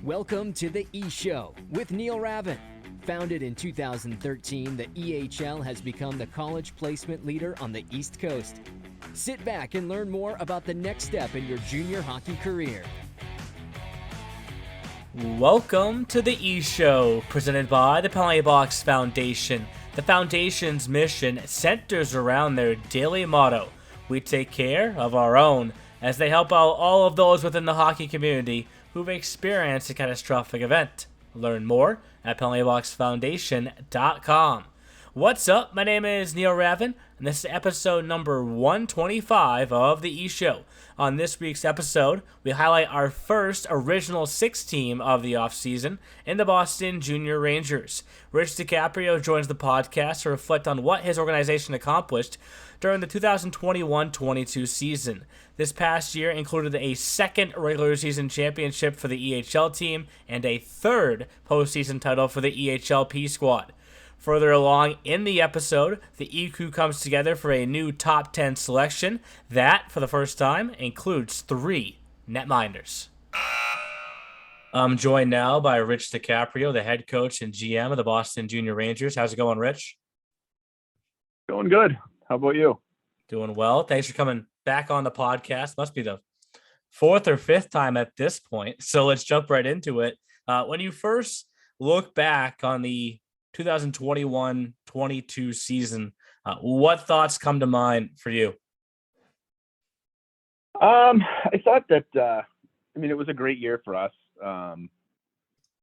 Welcome to the E-Show with Neil Ravin. Founded in 2013, the EHL has become the college placement leader on the East Coast. Sit back and learn more about the next step in your junior hockey career. Welcome to the E-Show, presented by the Penalty Box Foundation. The Foundation's mission centers around their daily motto, "We take care of our own," as they help out all of those within the hockey community who've experienced a catastrophic event. Learn more at penaltyboxfoundation.com. What's up? My name is Neil Ravin, and this is episode number 125 of the E-Show. On this week's episode, we highlight our first original six team of the offseason in the Boston Junior Rangers. Rich DeCaprio joins the podcast to reflect on what his organization accomplished during the 2021-22 season. This past year included a second regular season championship for the EHL team and a third postseason title for the EHLP squad. Further along in the episode, the E-Crew comes together for a new top 10 selection that, for the first time, includes 3 netminders. I'm joined now by Rich DeCaprio, the head coach and GM of the Boston Junior Rangers. How's it going, Rich? Going good. How about you? Doing well. Thanks for coming back on the podcast. Must be the 4th or 5th time at this point. So let's jump right into it. When you first look back on the 2021-22 season, what thoughts come to mind for you? I thought that, it was a great year for us in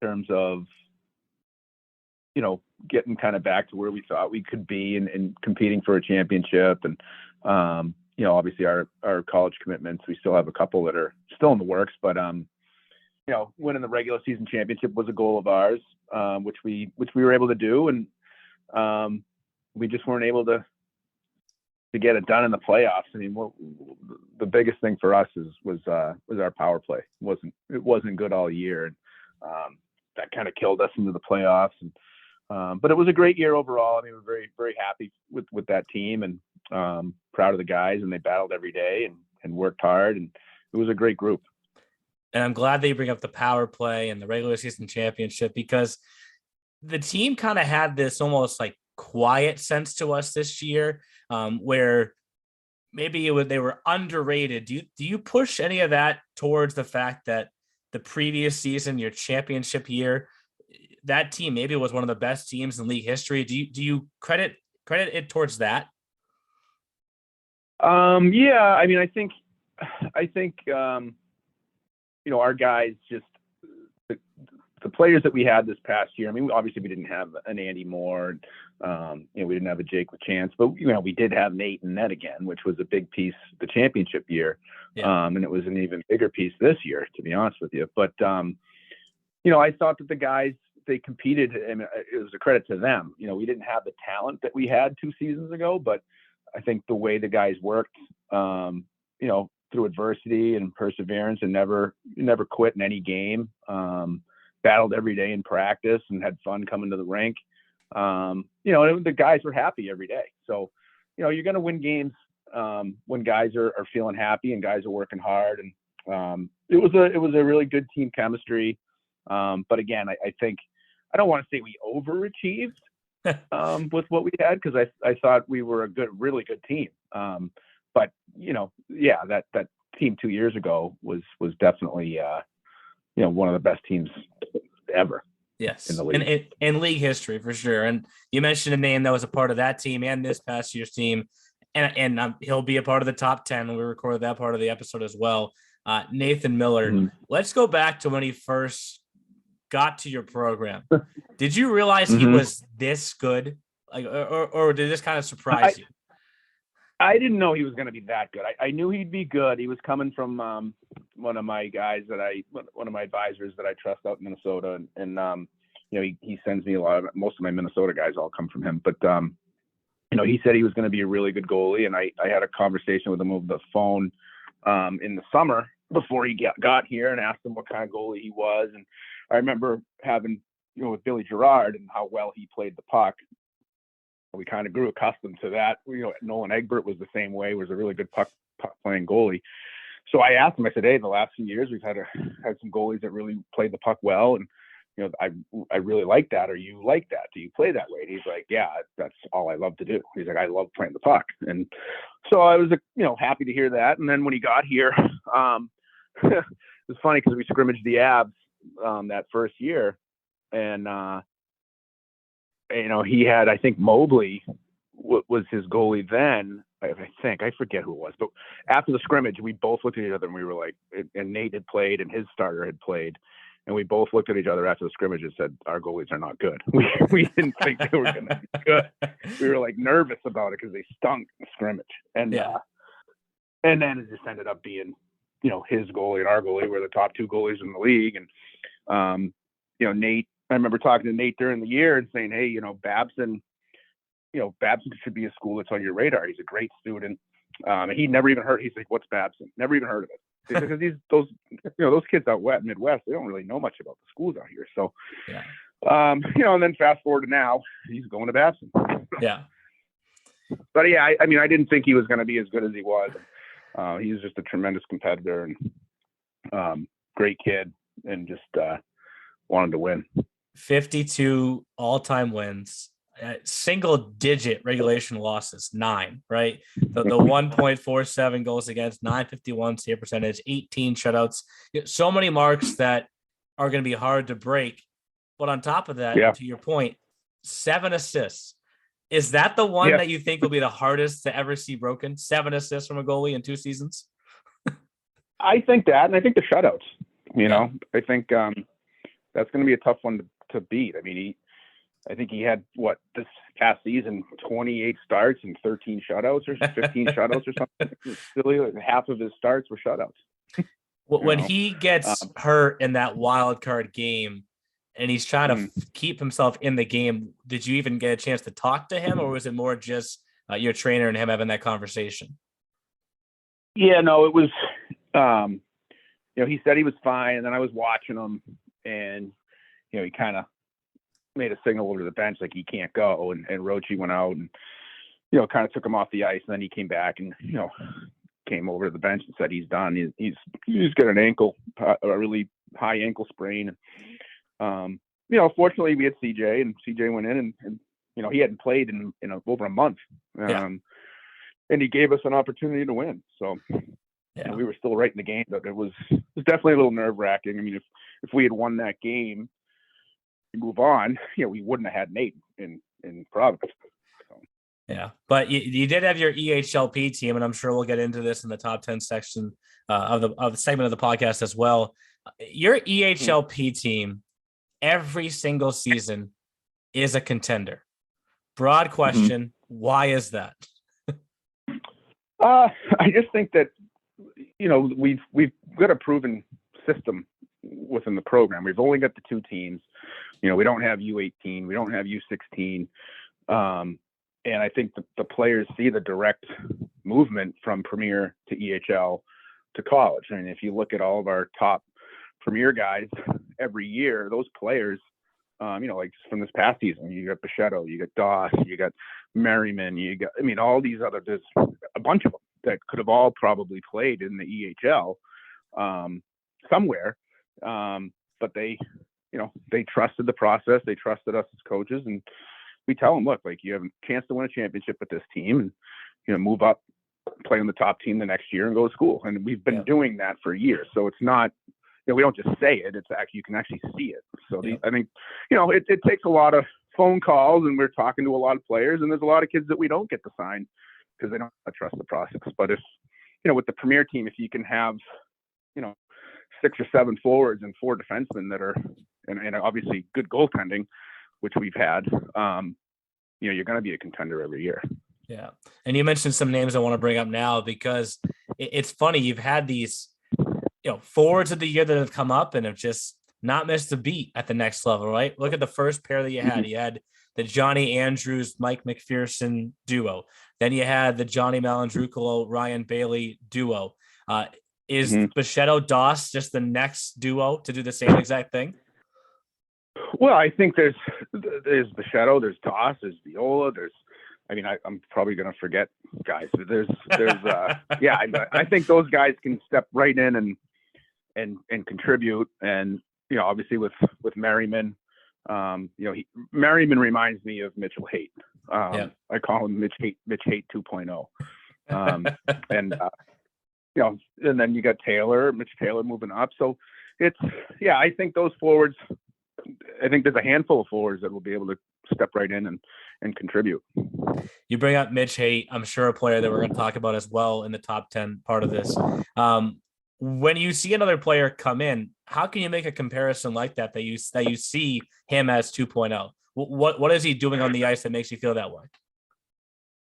terms of, getting kind of back to where we thought we could be and competing for a championship. And, obviously our college commitments, we still have a couple that are still in the works, but, winning the regular season championship was a goal of ours, which we were able to do. And we just weren't able to get it done in the playoffs. I mean, the biggest thing for us was our power play. It wasn't good all year. And that kind of killed us into the playoffs. And, but it was a great year overall. I mean, we're very, very happy with that team and proud of the guys, and they battled every day and worked hard, and it was a great group. And I'm glad that you bring up the power play and the regular season championship, because the team kind of had this almost like quiet sense to us this year, where maybe they were underrated. Do you push any of that towards the fact that the previous season, your championship year, that team maybe was one of the best teams in league history? Do you credit it towards that? Yeah, I mean, I think our guys, just the players that we had this past year. I mean, obviously we didn't have an Andy Moore, we didn't have a Jake LaChance, but we did have Nate and Ned again, which was a big piece the championship year. Yeah. And it was an even bigger piece this year, to be honest with you. But I thought that the guys, they competed, and it was a credit to them. We didn't have the talent that we had 2 seasons ago, but I think the way the guys worked, through adversity and perseverance, and never quit in any game, battled every day in practice and had fun coming to the rink. The guys were happy every day. So, you're going to win games when guys are feeling happy and guys are working hard. And it was a really good team chemistry. But again, I think, I don't want to say we overachieved with what we had, because I thought we were a really good team. But that team 2 years ago was definitely one of the best teams ever. Yes, in the league. In league history for sure. And you mentioned a name that was a part of that team and this past year's team, and he'll be a part of the top 10 when we recorded that part of the episode as well. Nathan Miller. Mm-hmm. Let's go back to when he first got to your program. Did you realize he was this good? Or did this kind of surprise you? I didn't know he was going to be that good. I knew he'd be good. He was coming from one of my advisors that I trust out in Minnesota, and he sends me most of my Minnesota guys all come from him. But he said he was going to be a really good goalie, and I had a conversation with him over the phone in the summer before he got here, and asked him what kind of goalie he was. And I remember having with Billy Gerard and how well he played the puck. We kind of grew accustomed to that. Nolan Egbert was the same way, was a really good puck playing goalie. so I asked him, I said, hey, the last few years we've had some goalies that really played the puck well. And, I really like that. Or you like that? Do you play that way? And he's like, yeah, that's all I love to do. He's like, I love playing the puck. And so I was, happy to hear that. And then when he got here, it was funny because we scrimmaged the Abs that first year. And, he had, I think Mobley was his goalie then. I forget who it was, but after the scrimmage, we both looked at each other and we were like, and Nate had played and his starter had played. And we both looked at each other after the scrimmage and said, our goalies are not good. We didn't think they were going to be good. We were like nervous about it because they stunk in the scrimmage. And, and then it just ended up being, his goalie and our goalie were the top two goalies in the league. And, Nate, I remember talking to Nate during the year and saying, hey, Babson should be a school that's on your radar. He's a great student. And he never even heard. He's like, what's Babson? Never even heard of it. Because those kids out west, Midwest, they don't really know much about the schools out here. So, and then fast forward to now, he's going to Babson. Yeah. But yeah, I didn't think he was going to be as good as he was. He's just a tremendous competitor and great kid, and just wanted to win. 52 all-time wins. Single digit regulation losses, 9, right? The 1.47 goals against, 951 save percentage, 18 shutouts. So many marks that are going to be hard to break. But on top of that, to your point, 7 assists. Is that the one that you think will be the hardest to ever see broken? 7 assists from a goalie in 2 seasons? I think that, and I think the shutouts. I think that's going to be a tough one to beat. I think he had this past season 28 starts and 13 shutouts or 15 shutouts or something. Silly, like half of his starts were shutouts. When he gets hurt in that wild card game and he's trying to keep himself in the game, did you even get a chance to talk to him, or was it more just your trainer and him having that conversation? Yeah, no, it was. He said he was fine, and then I was watching him, and he kind of made a signal over to the bench like he can't go, and Rochi went out and kind of took him off the ice, and then he came back and came over to the bench and said he's done. He's got an ankle, a really high ankle sprain. Fortunately we had CJ, and CJ went in and he hadn't played in over a month, and he gave us an opportunity to win. So we were still right in the game, but it was definitely a little nerve wracking. If we had won that game, move on, we wouldn't have had Nate in Providence. So. Yeah, but you did have your EHLP team, and I'm sure we'll get into this in the top 10 section of the segment of the podcast as well. Your EHLP team, every single season, is a contender. Broad question: why is that? I just think that we've got a proven system within the program. We've only got the 2 teams. We don't have U18, we don't have U16. And I think the players see the direct movement from Premier to EHL to college. If you look at all of our top Premier guys every year, those players, like from this past season, you got Bichette, you got Doss, you got Merriman, all these other, there's a bunch of them that could have all probably played in the EHL somewhere. But they trusted the process. They trusted us as coaches, and we tell them, look, you have a chance to win a championship with this team, and move up, play on the top team the next year, and go to school. And we've been doing that for years. So it's not, we don't just say it. It's actually, you can actually see it. So I think, it takes a lot of phone calls, and we're talking to a lot of players, and there's a lot of kids that we don't get to sign because they don't trust the process. But if, with the Premier team, if you can have, 6 or 7 forwards and 4 defensemen that are, and obviously good goaltending, which we've had, you're going to be a contender every year. Yeah. And you mentioned some names I want to bring up now, because it's funny. You've had these, forwards of the year that have come up and have just not missed a beat at the next level, right? Look at the first pair that you had. You had the Johnny Andrews, Mike Mcpherson duo. Then you had the Johnny Malandrucolo, Ryan Bailey duo. Is Bichette Doss just the next duo to do the same exact thing? Well, I think there's Bichette, there's Doss, there's Viola, there's I mean, I'm probably going to forget guys. But there's yeah, I think those guys can step right in and contribute. And obviously with Merriman, Merriman reminds me of Mitchell Haight. I call him Mitch Haight 2.0. And and then you got Mitch Taylor moving up. So I think those forwards. I think there's a handful of forwards that will be able to step right in and contribute. You bring up Mitch Haight, I'm sure a player that we're going to talk about as well in the top 10 part of this. When you see another player come in, how can you make a comparison like that you see him as 2.0? What is he doing on the ice that makes you feel that way?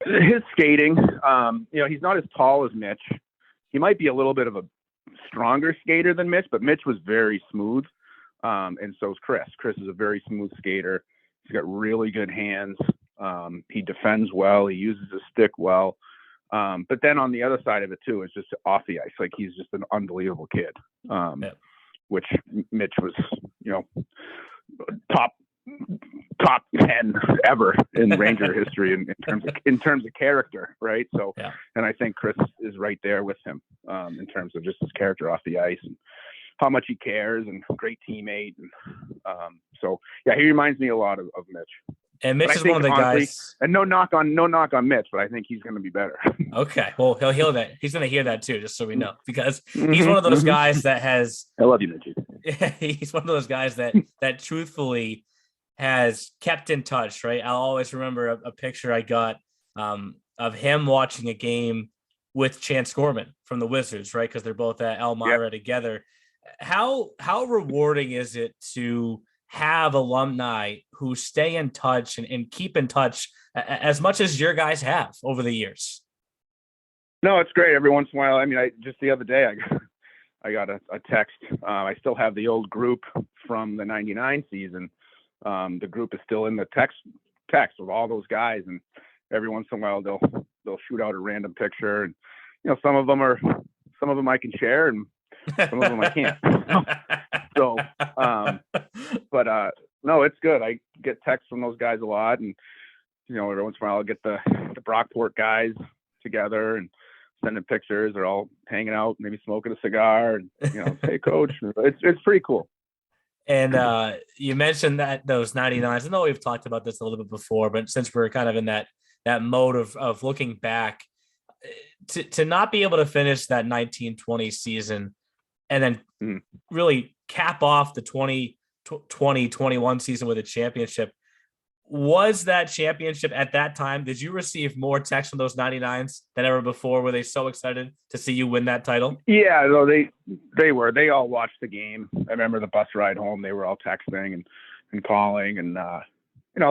His skating, he's not as tall as Mitch. He might be a little bit of a stronger skater than Mitch, but Mitch was very smooth. And so is Chris. Chris is a very smooth skater. He's got really good hands. He defends well. He uses his stick well. But then on the other side of it too, is just off the ice. Like he's just an unbelievable kid. Which Mitch was, top 10 ever in Ranger history in terms of character, right? So, and I think Chris is right there with him in terms of just his character off the ice and how much he cares, and great teammate. And he reminds me a lot of Mitch. And Mitch is one of the guys. And no knock on Mitch, but I think he's going to be better. Okay, well he'll hear that. He's going to hear that too, just so we know, because he's one of those guys that has. I love you, Mitch. He's one of those guys that truthfully has kept in touch. Right, I'll always remember a picture I got of him watching a game with Chance Gorman from the Wizards, right? Because they're both at Elmira together. How rewarding is it to have alumni who stay in touch and keep in touch as much as your guys have over the years? No, it's great. Every once in a while. I mean, just the other day, I got a text. I still have the old group from the 99 season. The group is still in the text with all those guys. And every once in a while they'll shoot out a random picture. And, some of them I can share, and some of them I can't. So, but no, it's good. I get texts from those guys a lot, and every once in a while I'll get the Brockport guys together and sending pictures. They're all hanging out, maybe smoking a cigar, and hey coach, it's pretty cool. And you mentioned that those 99s. I know we've talked about this a little bit before, but since we're kind of in that mode of looking back, to not be able to finish that 1920 season and then really cap off the 2020-21 season with a championship. Was that championship at that time? Did you receive more texts from those 99s than ever before? Were they so excited to see you win that title? Yeah, no, they were. They all watched the game. I remember the bus ride home. They were all texting and calling, and it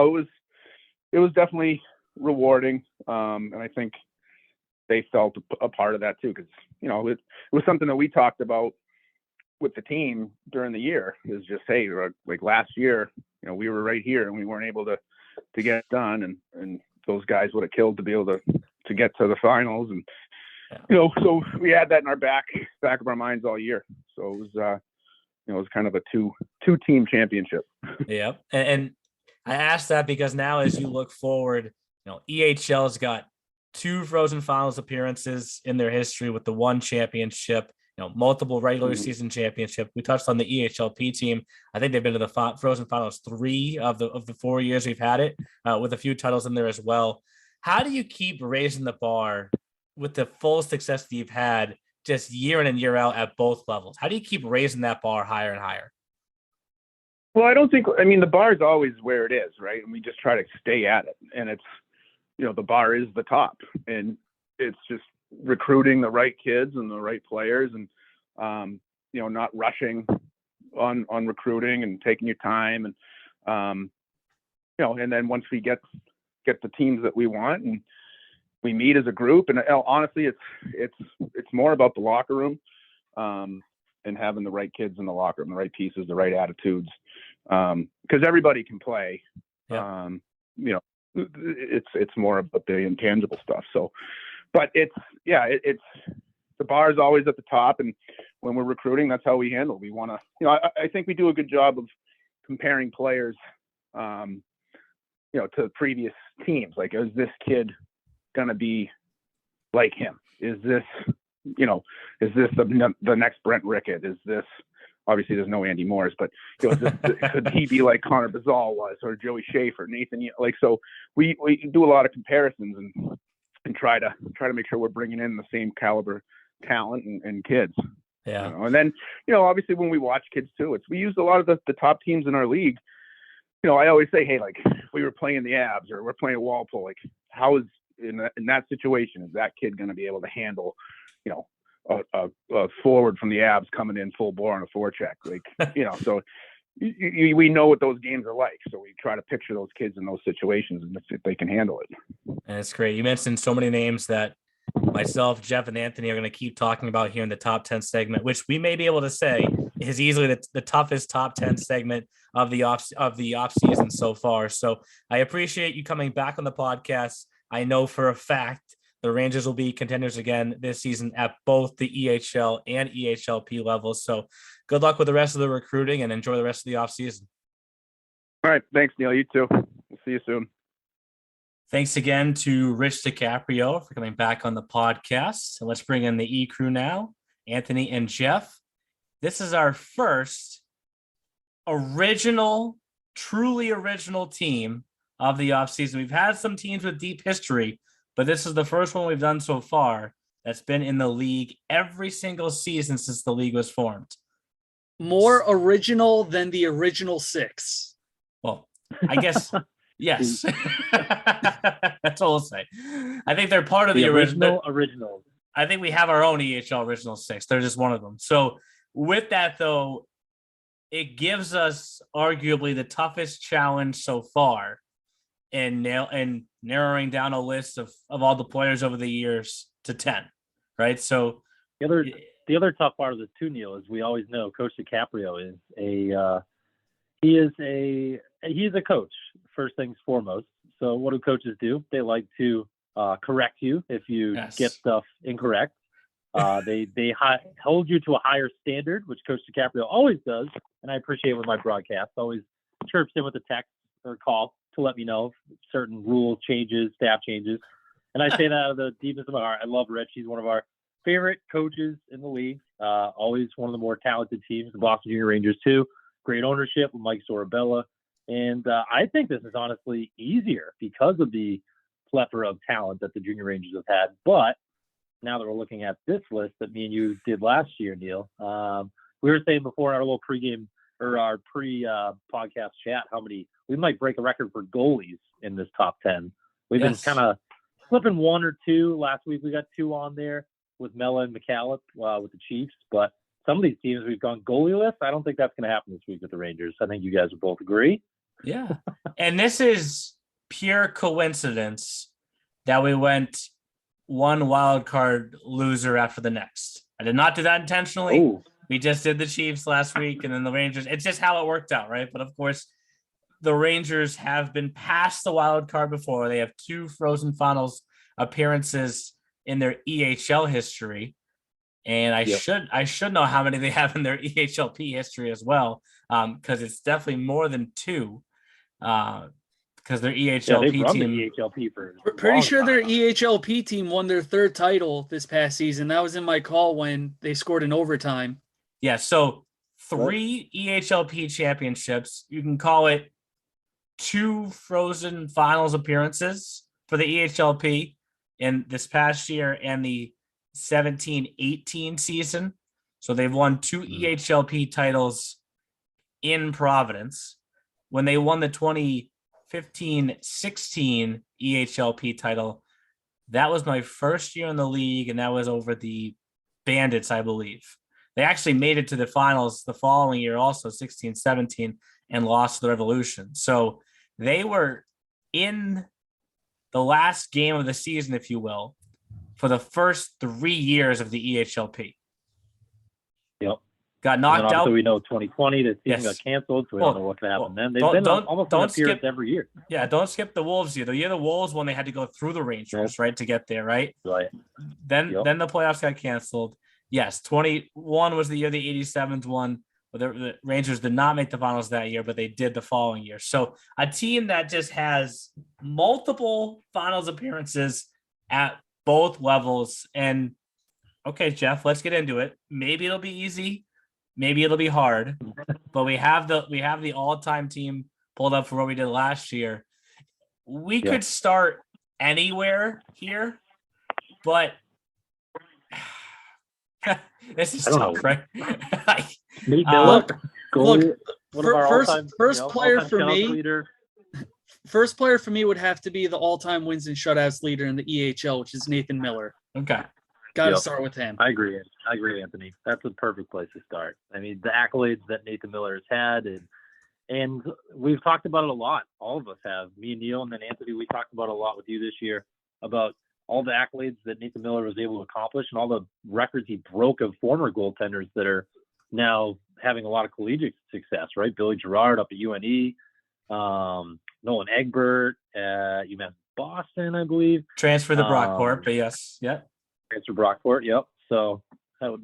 was definitely rewarding. And I think they felt a part of that too, because it was something that we talked about with the team during the year. Is just, hey, like last year, we were right here and we weren't able to get it done, and those guys would have killed to be able to get to the finals, and so we had that in our back of our minds all year. So it was kind of a two team championship. Yeah, and I asked that because now as you look forward, EHL's got 2 Frozen Finals appearances in their history with the 1 championship. Multiple regular season championship. We touched on the EHLP team. I think they've been to the Frozen Finals 3 of the 4 years we've had it, with a few titles in there as well. How do you keep raising the bar with the full success that you've had just year in and year out at both levels? How do you keep raising that bar higher and higher? Well, the bar is always where it is, right? And we just try to stay at it. And it's, the bar is the top, and it's just recruiting the right kids and the right players, and not rushing on recruiting and taking your time, and and then once we get the teams that we want and we meet as a group, and honestly it's more about the locker room, and having the right kids in the locker room, the right pieces, the right attitudes, because everybody can play. It's more about the intangible stuff. So, but it's the bar is always at the top, and when we're recruiting, that's how we handle. We want to, I think we do a good job of comparing players to previous teams. Like, is this kid going to be like him? Is this, the next Brent Rickett? Is this, obviously there's no Andy Morris, but could he be like Connor Brazal was, or Joey Schaefer, Nathan? So we do a lot of comparisons and try to make sure we're bringing in the same caliber talent and kids. Yeah. And then, obviously when we watch kids too, we use a lot of the top teams in our league. I always say, hey, like if we were playing the Abs or we're playing Walpole, like how is in that situation, is that kid going to be able to handle, a forward from the Abs coming in full bore on a forecheck? Like, so we know what those games are like. So we try to picture those kids in those situations and if they can handle it. And it's great. You mentioned so many names that myself, Jeff, and Anthony are going to keep talking about here in the top 10 segment, which we may be able to say is easily the toughest top 10 segment of the off season so far. So I appreciate you coming back on the podcast. I know for a fact the Rangers will be contenders again this season at both the EHL and EHLP levels. So good luck with the rest of the recruiting and enjoy the rest of the off season. All right. Thanks, Neil. You too. We'll see you soon. Thanks again to Rich DeCaprio for coming back on the podcast. So let's bring in the E crew now, Anthony and Jeff. This is our first truly original team of the offseason. We've had some teams with deep history, but this is the first one we've done so far that's been in the league every single season since the league was formed. More original than the original six. Well, I guess... Yes. That's all I'll say. I think they're part of the original. I think we have our own EHL Original Six. They're just one of them. So with that, though, it gives us arguably the toughest challenge so far in narrowing down a list of all the players over the years to 10, right? So the other tough part of this too, Neil, is we always know Coach DeCaprio is he is a coach, first things foremost. So what do coaches do? They like to correct you if you get stuff incorrect. They hold you to a higher standard, which Coach DeCaprio always does. And I appreciate with my broadcast, always chirps in with a text or call to let me know if certain rule changes, staff changes. And I say that out of the deepest of my heart. I love Rich. He's one of our favorite coaches in the league. Always one of the more talented teams, the Boston Junior Rangers too. Great ownership with Mike Sorabella. And I think this is honestly easier because of the plethora of talent that the Junior Rangers have had. But now that we're looking at this list that me and you did last year, Neil, we were saying before in our little pregame or our pre-podcast chat how many we might break a record for goalies in this top 10. We've been kind of flipping one or two. Last week we got two on there with Mella and McCallum with the Chiefs. But some of these teams we've gone goalie-less. I don't think that's going to happen this week with the Rangers. I think you guys would both agree. Yeah. And this is pure coincidence that we went one wild card loser after the next. I did not do that intentionally. Ooh. We just did the Chiefs last week and then the Rangers. It's just how it worked out, right? But of course, the Rangers have been past the wild card before. They have 2 Frozen Finals appearances in their EHL history. And I should know how many they have in their EHLP history as well, because it's definitely more than 2. Because their EHLP team, the EHLP for pretty sure their EHLP team won their 3rd title this past season. That was in my call when they scored in overtime. Yeah, so 3 EHLP championships. You can call it 2 Frozen Finals appearances for the EHLP in this past year and the 17-18 season. So they've won 2 EHLP titles in Providence. When they won the 2015-16 EHLP title, that was my first year in the league, and that was over the Bandits, I believe. They actually made it to the finals the following year, also 16-17, and lost to the Revolution. So they were in the last game of the season, if you will, for the first 3 years of the EHLP. Yep. Got knocked out. We know 2020, the season got canceled, so we don't know what can happen then. They've been almost on appearance every year. Yeah, don't skip the Wolves year. The year the Wolves won, they had to go through the Rangers, right, to get there, right? Right. Then the playoffs got canceled. Yes, 21 was the year the 87s won. The Rangers did not make the finals that year, but they did the following year. So a team that just has multiple finals appearances at both levels. And okay, Jeff, let's get into it. Maybe it'll be easy, maybe it'll be hard, but we have the all-time team pulled up for what we did last year. We could start anywhere here, but this is still crazy. Nate Miller, look, one of our first player for me. Leader. First player for me would have to be the all-time wins and shutouts leader in the EHL, which is Nathan Miller. Okay. Got to start with him. I agree, Anthony. That's a perfect place to start. I mean, the accolades that Nathan Miller has had, and we've talked about it a lot. All of us have. Me and Neil, and then Anthony, we talked about it a lot with you this year about all the accolades that Nathan Miller was able to accomplish and all the records he broke of former goaltenders that are now having a lot of collegiate success, right? Billy Gerard up at UNE, Nolan Egbert, UMass Boston, I believe. Transfer to Brockport, but yes. Yep. Transfer Brockport, yep. So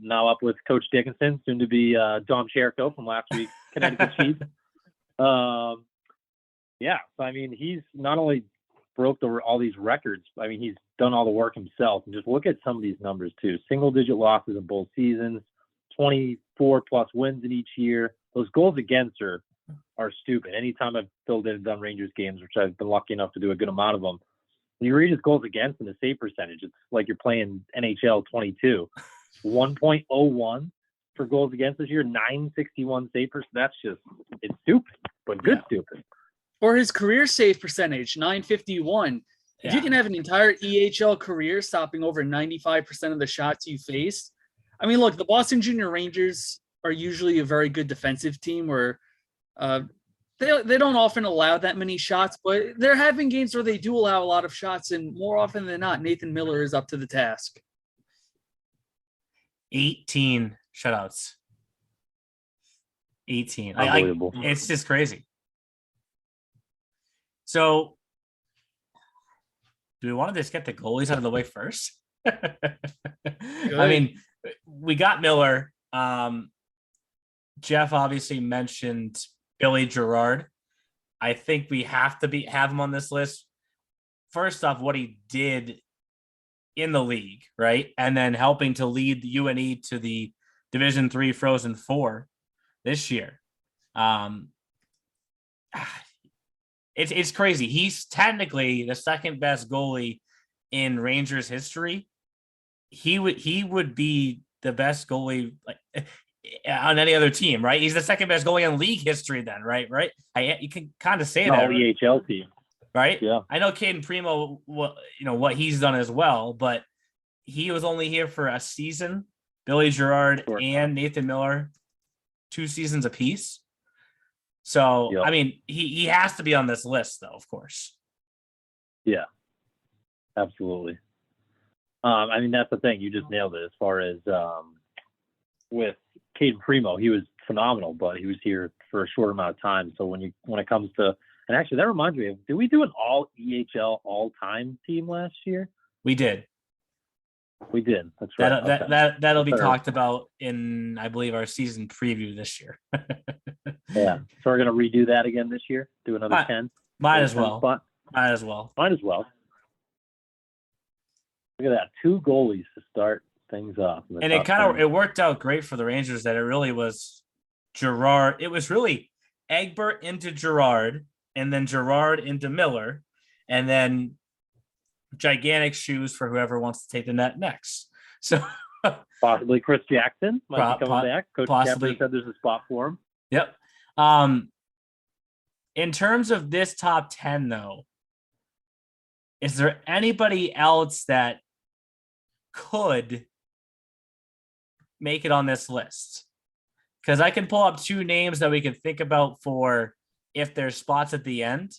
now up with Coach Dickinson, soon to be Dom Cherko from last week's Connecticut Chiefs. So I mean, he's not only broke all these records, I mean, he's done all the work himself. And just look at some of these numbers too. Single-digit losses in both seasons, 24-plus wins in each year. Those goals against are stupid. Anytime I've filled in and done Rangers games, which I've been lucky enough to do a good amount of them, when you read his goals against and the save percentage, it's like you're playing NHL 22. 1.01 for goals against this year, 961 save percentage. That's just, it's stupid, but good stupid. Or his career save percentage, 951. If you can have an entire EHL career stopping over 95% of the shots you face. I mean, look, the Boston Junior Rangers are usually a very good defensive team where they don't often allow that many shots, but they're having games where they do allow a lot of shots, and more often than not, Nathan Miller is up to the task. 18 shutouts. 18. Unbelievable. It's just crazy. So, do we want to just get the goalies out of the way first? I mean, we got Miller. Jeff obviously mentioned Billy Gerard. I think we have to have him on this list. First off, what he did in the league, right? And then helping to lead the UNE to the Division III Frozen Four this year. It's crazy. He's technically the second best goalie in Rangers history. He would be the best goalie on any other team, right? He's the second best goalie in league history then, right? You can kind of say that. EHL team. Right? Yeah. I know Caden Primo, what he's done as well, but he was only here for a season. Billy Gerard and Nathan Miller, 2 seasons apiece. So, I mean, he has to be on this list, though, of course. Yeah, absolutely. I mean, that's the thing. You just nailed it as far as with Caden Primo. He was phenomenal, but he was here for a short amount of time. So when it comes to, and actually that reminds me of, did we do an all EHL all-time team last year? We did. We did. That's right. That'll be talked about in, I believe, our season preview this year. Yeah. So we're going to redo that again this year? Do another 10? Might as well. Might as well. Look at that. 2 goalies to start things off. And it worked out great for the Rangers that it really was Gerard. It was really Egbert into Gerard, and then Gerard into Miller, and then gigantic shoes for whoever wants to take the net next. So possibly Chris Jackson might be coming back. Coach possibly Chapter said there's a spot for him. Yep. In terms of this top 10, though, is there anybody else that could make it on this list? Because I can pull up 2 names that we can think about for if there's spots at the end.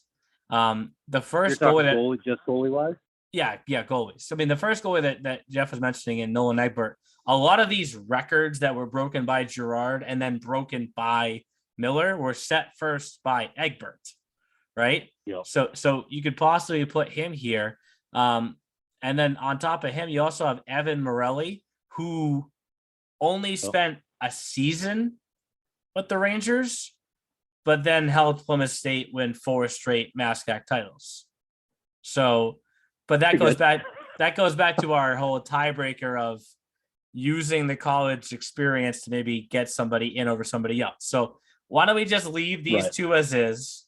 The first goalie goalie-wise? Yeah, goalies. I mean, the first goalie that Jeff was mentioning in Nolan Egbert, a lot of these records that were broken by Gerard and then broken by Miller were set first by Egbert, right? Yep. So you could possibly put him here. And then on top of him, you also have Evan Morelli, who only spent a season with the Rangers, but then helped Plymouth State win 4 straight MASCAC titles. So, but that goes back. That goes back to our whole tiebreaker of using the college experience to maybe get somebody in over somebody else. So why don't we just leave these two as is,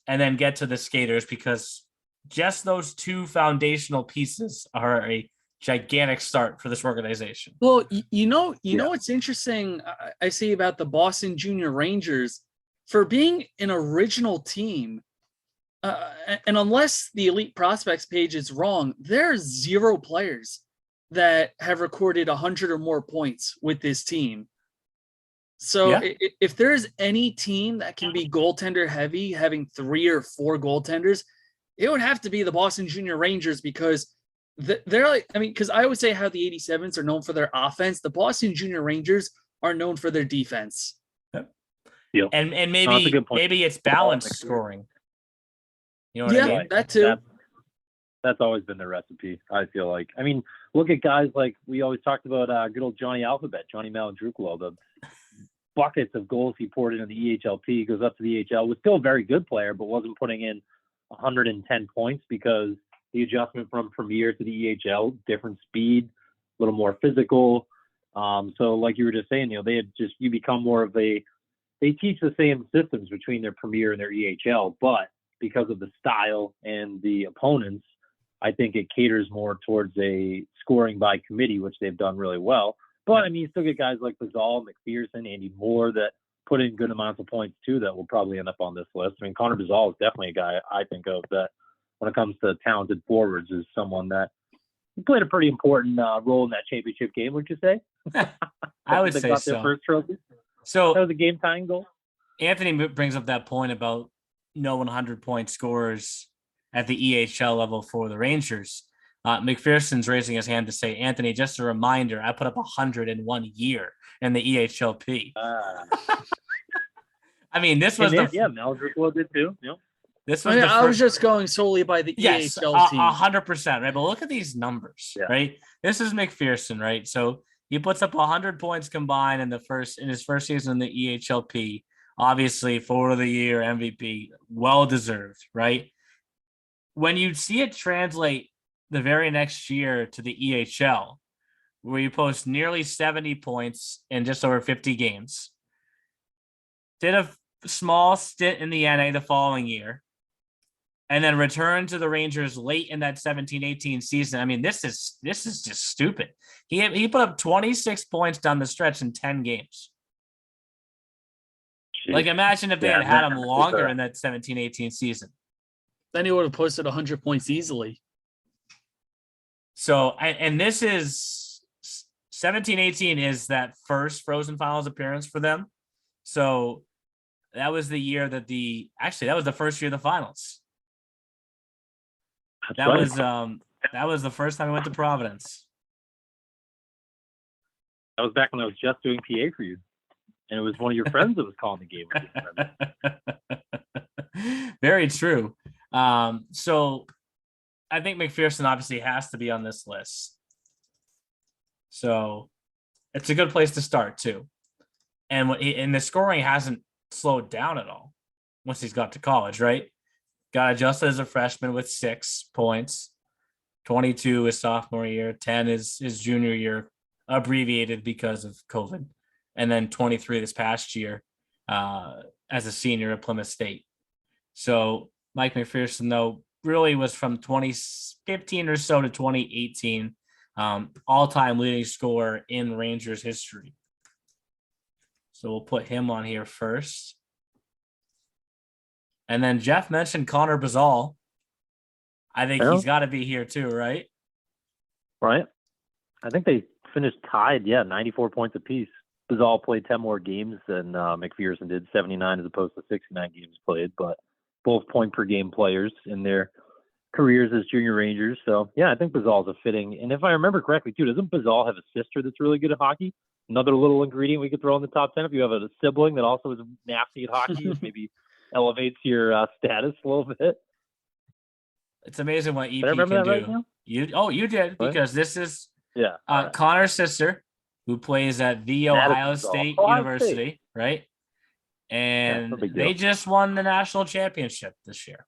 and then get to the skaters, because just those 2 foundational pieces are a gigantic start for this organization. Well, you know what's interesting I see about the Boston Junior Rangers, for being an original team, and unless the elite prospects page is wrong, there are 0 players that have recorded 100 or more points with this team. So if there's any team that can be goaltender heavy, having 3 or 4 goaltenders, it would have to be the Boston Junior Rangers, because they're like, I mean, because I always say how the 87s are known for their offense. The Boston Junior Rangers are known for their defense. Yep. And maybe it's balanced scoring. You know what I mean? That too. That's always been the recipe, I feel like. I mean, look at guys like we always talked about good old Johnny Alphabet, Johnny Malandrucolo, the buckets of goals he poured into the EHLP, goes up to the EHL, was still a very good player, but wasn't putting in 110 points because the adjustment from Premier to the EHL, different speed, a little more physical. So like you were just saying, you become more of they teach the same systems between their Premier and their EHL, but because of the style and the opponents, I think it caters more towards a scoring by committee, which they've done really well. But I mean, you still get guys like Brazal, Mcpherson, Andy Moore that put in good amounts of points too that will probably end up on this list. I mean, Connor Brazal is definitely a guy I think of that when it comes to talented forwards is someone that played a pretty important role in that championship game, would you say? I would say got so. Their first trophy. So that was a game tying goal. Anthony brings up that point about no 100-point scorers at the EHL level for the Rangers. McPherson's raising his hand to say, Anthony, just a reminder, I put up 100 in 1 year in the EHLP. I mean, this was Malandrucolo did too. Yep. This was I was just going solely by the EHL team. 100%, right? But look at these numbers, right? This is McPherson, right? So he puts up 100 points combined in his first season in the EHLP. Obviously, forward of the year, MVP, well deserved, right? When you see it translate the very next year to the EHL, where you post nearly 70 points in just over 50 games, did a small stint in the NA the following year, and then returned to the Rangers late in that 17-18 season. I mean, this is just stupid. He put up 26 points down the stretch in 10 games. Jeez. Like, imagine if they had him longer in that 17-18 season. Then he would have posted 100 points easily. So, and this is 17-18 is that first Frozen Finals appearance for them. So that was the year that that was the first year of the finals. That was the first time I went to Providence. That was back when I was just doing PA for you. And it was one of your friends that was calling the game. Very true. So I think McPherson obviously has to be on this list. So it's a good place to start too. And the scoring hasn't slowed down at all once he's got to college, right? Got adjusted as a freshman with 6 points, 22 his sophomore year, 10 is his junior year, abbreviated because of COVID, and then 23 this past year as a senior at Plymouth State. So Mike McPherson, though, really was from 2015 or so to 2018, all-time leading scorer in Rangers history. So we'll put him on here first. And then Jeff mentioned Connor Brazal. I think he's got to be here too, right? Right. I think they finished tied, 94 points apiece. Brazal played 10 more games than McPherson did, 79 as opposed to 69 games played, but both point-per-game players in their careers as junior Rangers. So, I think Brazal's a fitting. And if I remember correctly, too, doesn't Brazal have a sister that's really good at hockey? Another little ingredient we could throw in the top 10 if you have a sibling that also is nasty at hockey, maybe elevates your status a little bit. It's amazing what EP can do. Right now? You did, because this is right. Connor's sister, who plays at The Ohio State University, right? and no big deal. they just won the national championship this year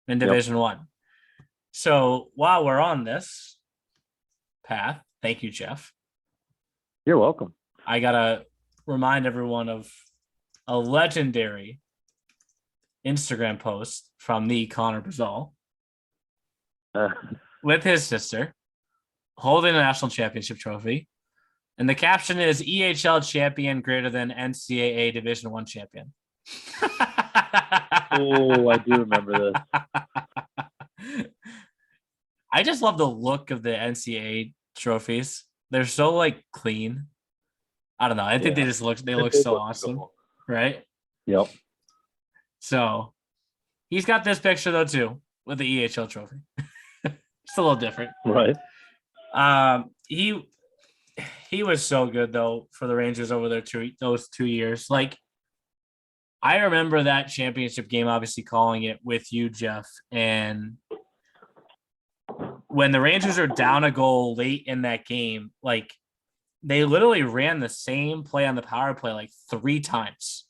in Division One. So while we're on this path, thank you, Jeff. You're welcome. I gotta remind everyone of a legendary Instagram post from the Connor Brazal with his sister holding a national championship trophy. And the caption is EHL champion greater than NCAA Division One champion. Oh, I do remember this. I just love the look of the NCAA trophies. They're so like clean. I don't know. I think they look so awesome. Cool. Right? Yep. So he's got this picture though too with the EHL trophy. It's a little different. Right. He was so good though for the Rangers over those 2 years. Like I remember that championship game, obviously calling it with you, Jeff, and when the Rangers are down a goal late in that game, like they literally ran the same play on the power play like 3 times.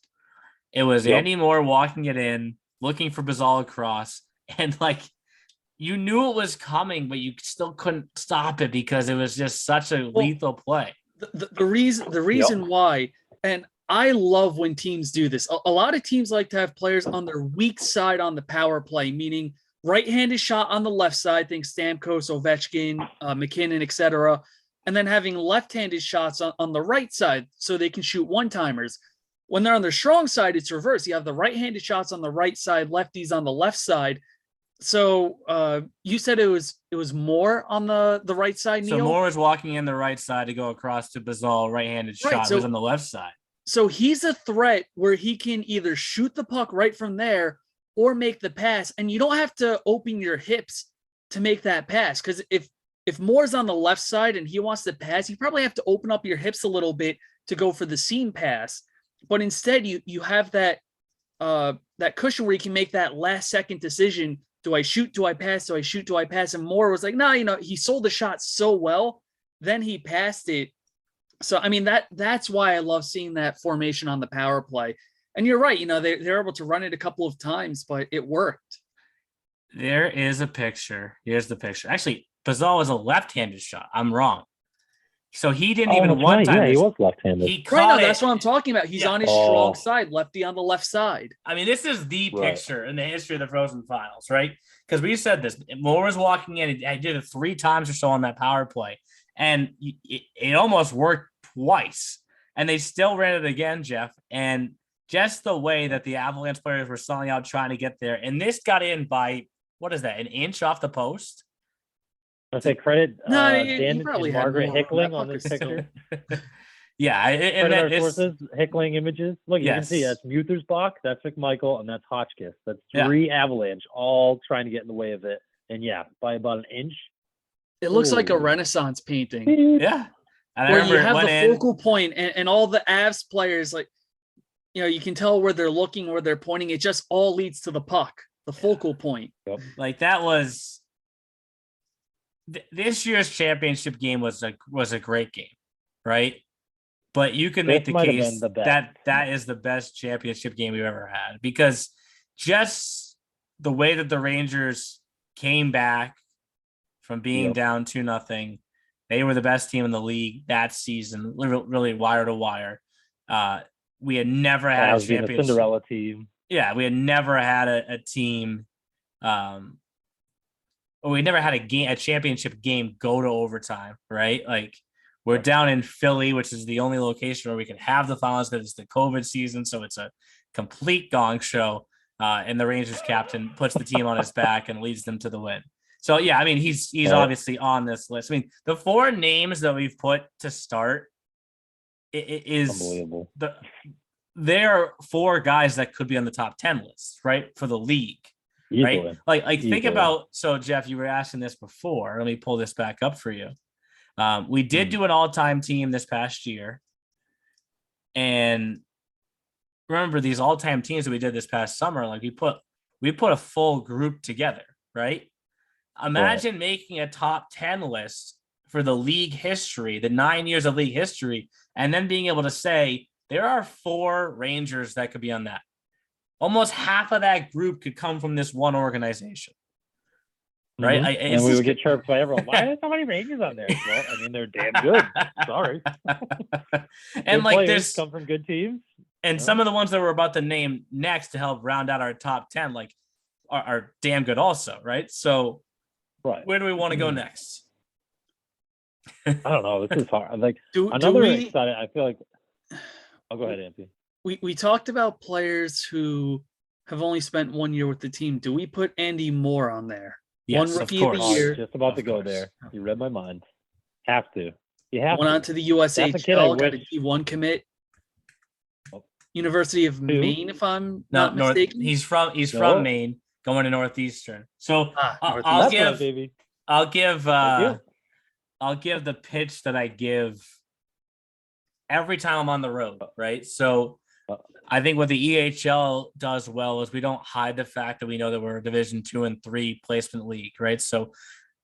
It was Andy Moore walking it in, looking for Brazal across, and like you knew it was coming, but you still couldn't stop it because it was just such a lethal play. The reason why, and I love when teams do this. A lot of teams like to have players on their weak side on the power play, meaning right-handed shot on the left side, think Stamkos, Ovechkin, McKinnon, etc., and then having left-handed shots on the right side so they can shoot one-timers. When they're on their strong side, it's reverse. You have the right-handed shots on the right side, lefties on the left side. So you said it was Moore on the right side, Neil? So Moore was walking in the right side to go across to Brazal, right-handed shot. So, was on the left side. So he's a threat where he can either shoot the puck right from there or make the pass. And you don't have to open your hips to make that pass. Because if Moore's on the left side and he wants to pass, you probably have to open up your hips a little bit to go for the seam pass. But instead, you have that cushion where you can make that last second decision. Do I shoot? Do I pass? Do I shoot? Do I pass? And Moore was like, no, he sold the shot so well. Then he passed it. So, I mean, that's why I love seeing that formation on the power play. And you're right. They're able to run it a couple of times, but it worked. There is a picture. Here's the picture. Actually, Brazal was a left-handed shot. I'm wrong. So he didn't even one time. Yeah, he was left-handed. He caught it. That's what I'm talking about. He's on his strong side, lefty on the left side. I mean, this is the picture in the history of the Frozen Finals, right? Because we said this. Moore was walking in. He did it 3 times or so on that power play. And it almost worked twice. And they still ran it again, Jeff. And just the way that the Avalanche players were selling out trying to get there. And this got in by, what is that, an inch off the post? I say credit Dan and Margaret Hickling on this picture. Yeah. And our sources, Hickling images. Look, you can see that's Muthersbach, that's McMichael, and that's Hotchkiss. That's 3 Avalanche all trying to get in the way of it. And by about an inch. It looks like a Renaissance painting. Yeah. And where you have the focal point and all the Avs players, like, you can tell where they're looking, where they're pointing. It just all leads to the puck, the focal point. Yep. Like that was this year's championship game was a great game, right? But you can make the case that is the best championship game we've ever had because just the way that the Rangers came back from being down 2-0, they were the best team in the league that season, really wire to wire. We had never had a championship. A Cinderella team. Yeah, we had never had a team. We never had a championship game go to overtime, right? Like we're down in Philly, which is the only location where we can have the finals because it's the COVID season, so it's a complete gong show. And the Rangers captain puts the team on his back and leads them to the win. So yeah, I mean he's obviously on this list. I mean the 4 names that we've put to start it is unbelievable. There are 4 guys that could be on the top 10 list, right, for the league. Easily. Right? Like think about, so Jeff, you were asking this before. Let me pull this back up for you. We did do an all-time team this past year. And remember these all-time teams that we did this past summer, like we put a full group together, right? Imagine making a top 10 list for the league history, the 9 years of league history, and then being able to say there are 4 Rangers that could be on that. Almost half of that group could come from this one organization. Right? Mm-hmm. And we would get chirped by everyone. Why are there so many Rangers on there? Well, I mean, they're damn good. Sorry. And like this come from good teams. And some of the ones that we're about to name next to help round out our top 10, like are damn good also, right? So where do we want to go next? I don't know. This is hard. Like exciting. I feel like. I'll go ahead, Anthony. We talked about players who have only spent 1 year with the team. Do we put Andy Moore on there? Yes, one rookie of the year. Just about to go there. You read my mind. Have to. You have Went to. on to the USHL. Got a D1 commit. University of Maine, if I'm not mistaken. He's from Maine, going to Northeastern. So I'll give the pitch that I give every time I'm on the road, right? So I think what the EHL does well is we don't hide the fact that we know that we're a Division 2 and 3 placement league, right? So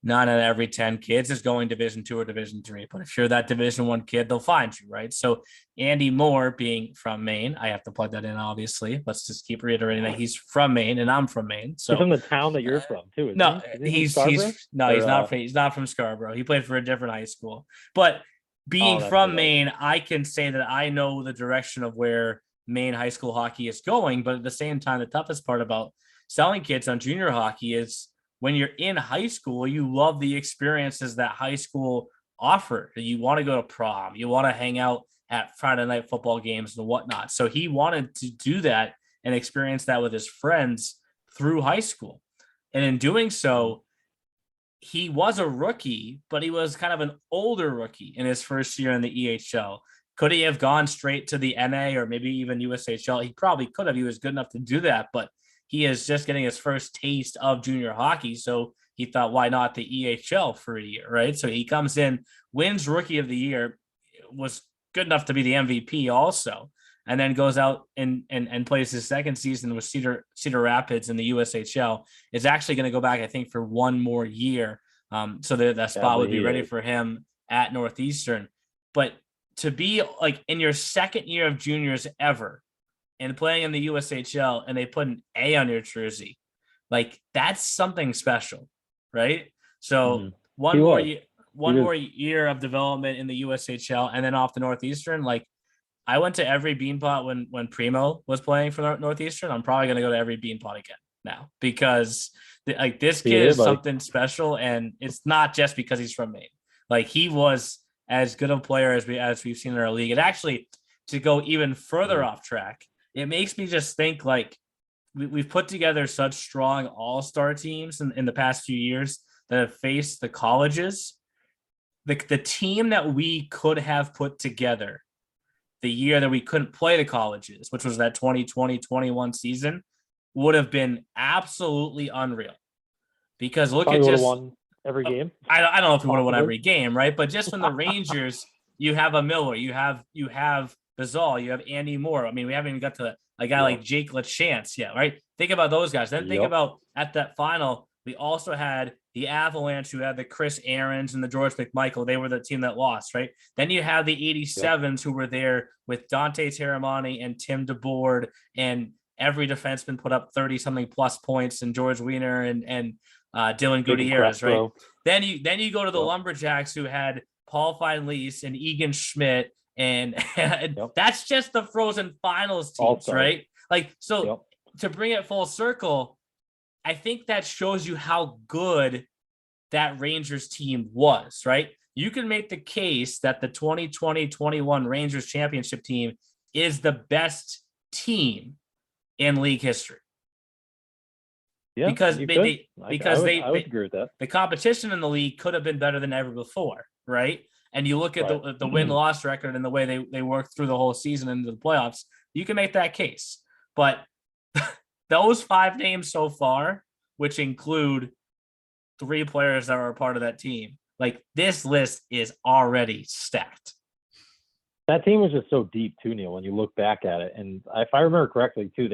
9 out of every 10 kids is going Division 2 or Division 3. But if you're that Division 1 kid, they'll find you, right? So Andy Moore being from Maine, I have to plug that in, obviously. Let's just keep reiterating that he's from Maine and I'm from Maine. So he's from the town that you're from too. No, he's not from Scarborough. He played for a different high school. But being from Maine, I can say that I know the direction of where Maine high school hockey is going. But at the same time, the toughest part about selling kids on junior hockey is when you're in high school, you love the experiences that high school offered. You want to go to prom, you want to hang out at Friday night football games and whatnot. So he wanted to do that and experience that with his friends through high school. And in doing so, he was a rookie, but he was kind of an older rookie in his first year in the EHL. Could he have gone straight to the NA or maybe even USHL? He probably could have. He was good enough to do that, but he is just getting his first taste of junior hockey. So he thought, why not the EHL for a year, right? So he comes in, wins Rookie of the Year, was good enough to be the MVP also, and then goes out and plays his second season with Cedar Rapids in the USHL. Is actually going to go back, I think, for one more year. So that spot would be ready for him at Northeastern. But to be like in your second year of juniors ever and playing in the USHL and they put an A on your jersey, like that's something special, right? So one more year of development in the USHL and then off to Northeastern. Like I went to every Beanpot when Primo was playing for Northeastern. I'm probably going to go to every Beanpot again now because like this kid is something special, and it's not just because he's from Maine. Like he was as good a player as we've seen in our league. And actually, to go even further off track, it makes me just think like we've put together such strong all-star teams in the past few years that have faced the colleges. The team that we could have put together the year that we couldn't play the colleges, which was that 2020-21 season, would have been absolutely unreal. Because look at just won every game. I don't know if we would have won every game, right? But just from the Rangers, you have a Miller, you have Brazal, you have Andy Moore. I mean, we haven't even got to a guy like Jake LaChance yet, right? Think about those guys. Then think about at that final, we also had the Avalanche, who had the Chris Aarons and the George McMichael. They were the team that lost, right? Then you have the 87s who were there with Dante Terramani and Tim DeBoard, and every defenseman put up 30-something plus points, and George Wiener and Dylan Gutierrez, right? Then you go to the Lumberjacks, who had Paul Feinleis and Egan Schmidt, and that's just the Frozen Finals teams, right? Like, so to bring it full circle, I think that shows you how good that Rangers team was, right? You can make the case that the 2020-21 Rangers championship team is the best team in league history. Yeah, because I would agree with that. The competition in the league could have been better than ever before, right? And you look at the win-loss record and the way they worked through the whole season into the playoffs, you can make that case. But those 5 names so far, which include 3 players that are a part of that team, like this list is already stacked. That team was just so deep too, Neil, when you look back at it. And if I remember correctly too,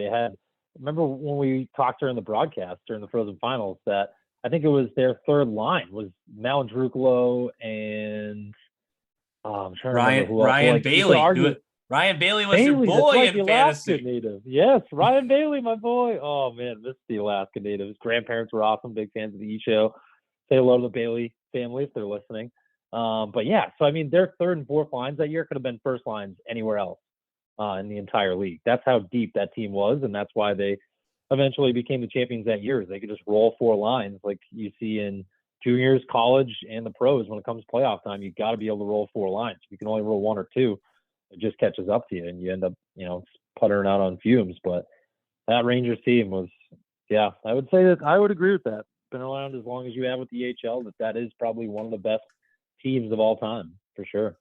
remember when we talked during the broadcast during the Frozen Finals that I think it was their third line was Malandruklo and I'm trying to remember who else. Ryan Bailey. Ryan Bailey was your Bailey, boy that's right, in the Alaska fantasy. native. Yes, Ryan Bailey, my boy. Oh man, missed the Alaska native. His grandparents were awesome, big fans of the E Show. Say hello to the Bailey family if they're listening. But yeah, so I mean, their third and fourth lines that year could have been first lines anywhere else in the entire league. That's how deep that team was, and that's why they eventually became the champions that year. They could just roll four lines like you see in juniors, college, and the pros. When it comes to playoff time, you got to be able to roll four lines. If you can only roll one or two, it just catches up to you, and you end up, puttering out on fumes. But that Rangers team was, yeah, I would say that I would agree with that. Been around as long as you have with the EHL, that is probably one of the best teams of all time, for sure.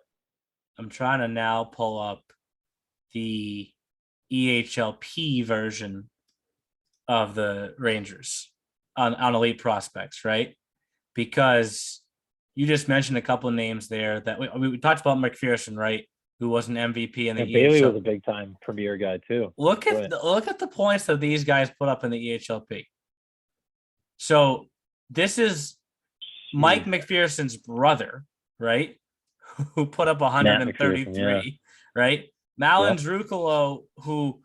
I'm trying to now pull up the EHLP version of the Rangers on Elite Prospects, right? Because you just mentioned a couple of names there that we talked about Mcpherson, right? Who was an MVP in the EHL. Bailey was a big time premier guy too. Look at the points that these guys put up in the EHLP. So this is Mike Mcpherson's brother, right? Who put up 133, right? Malin Drukalo, who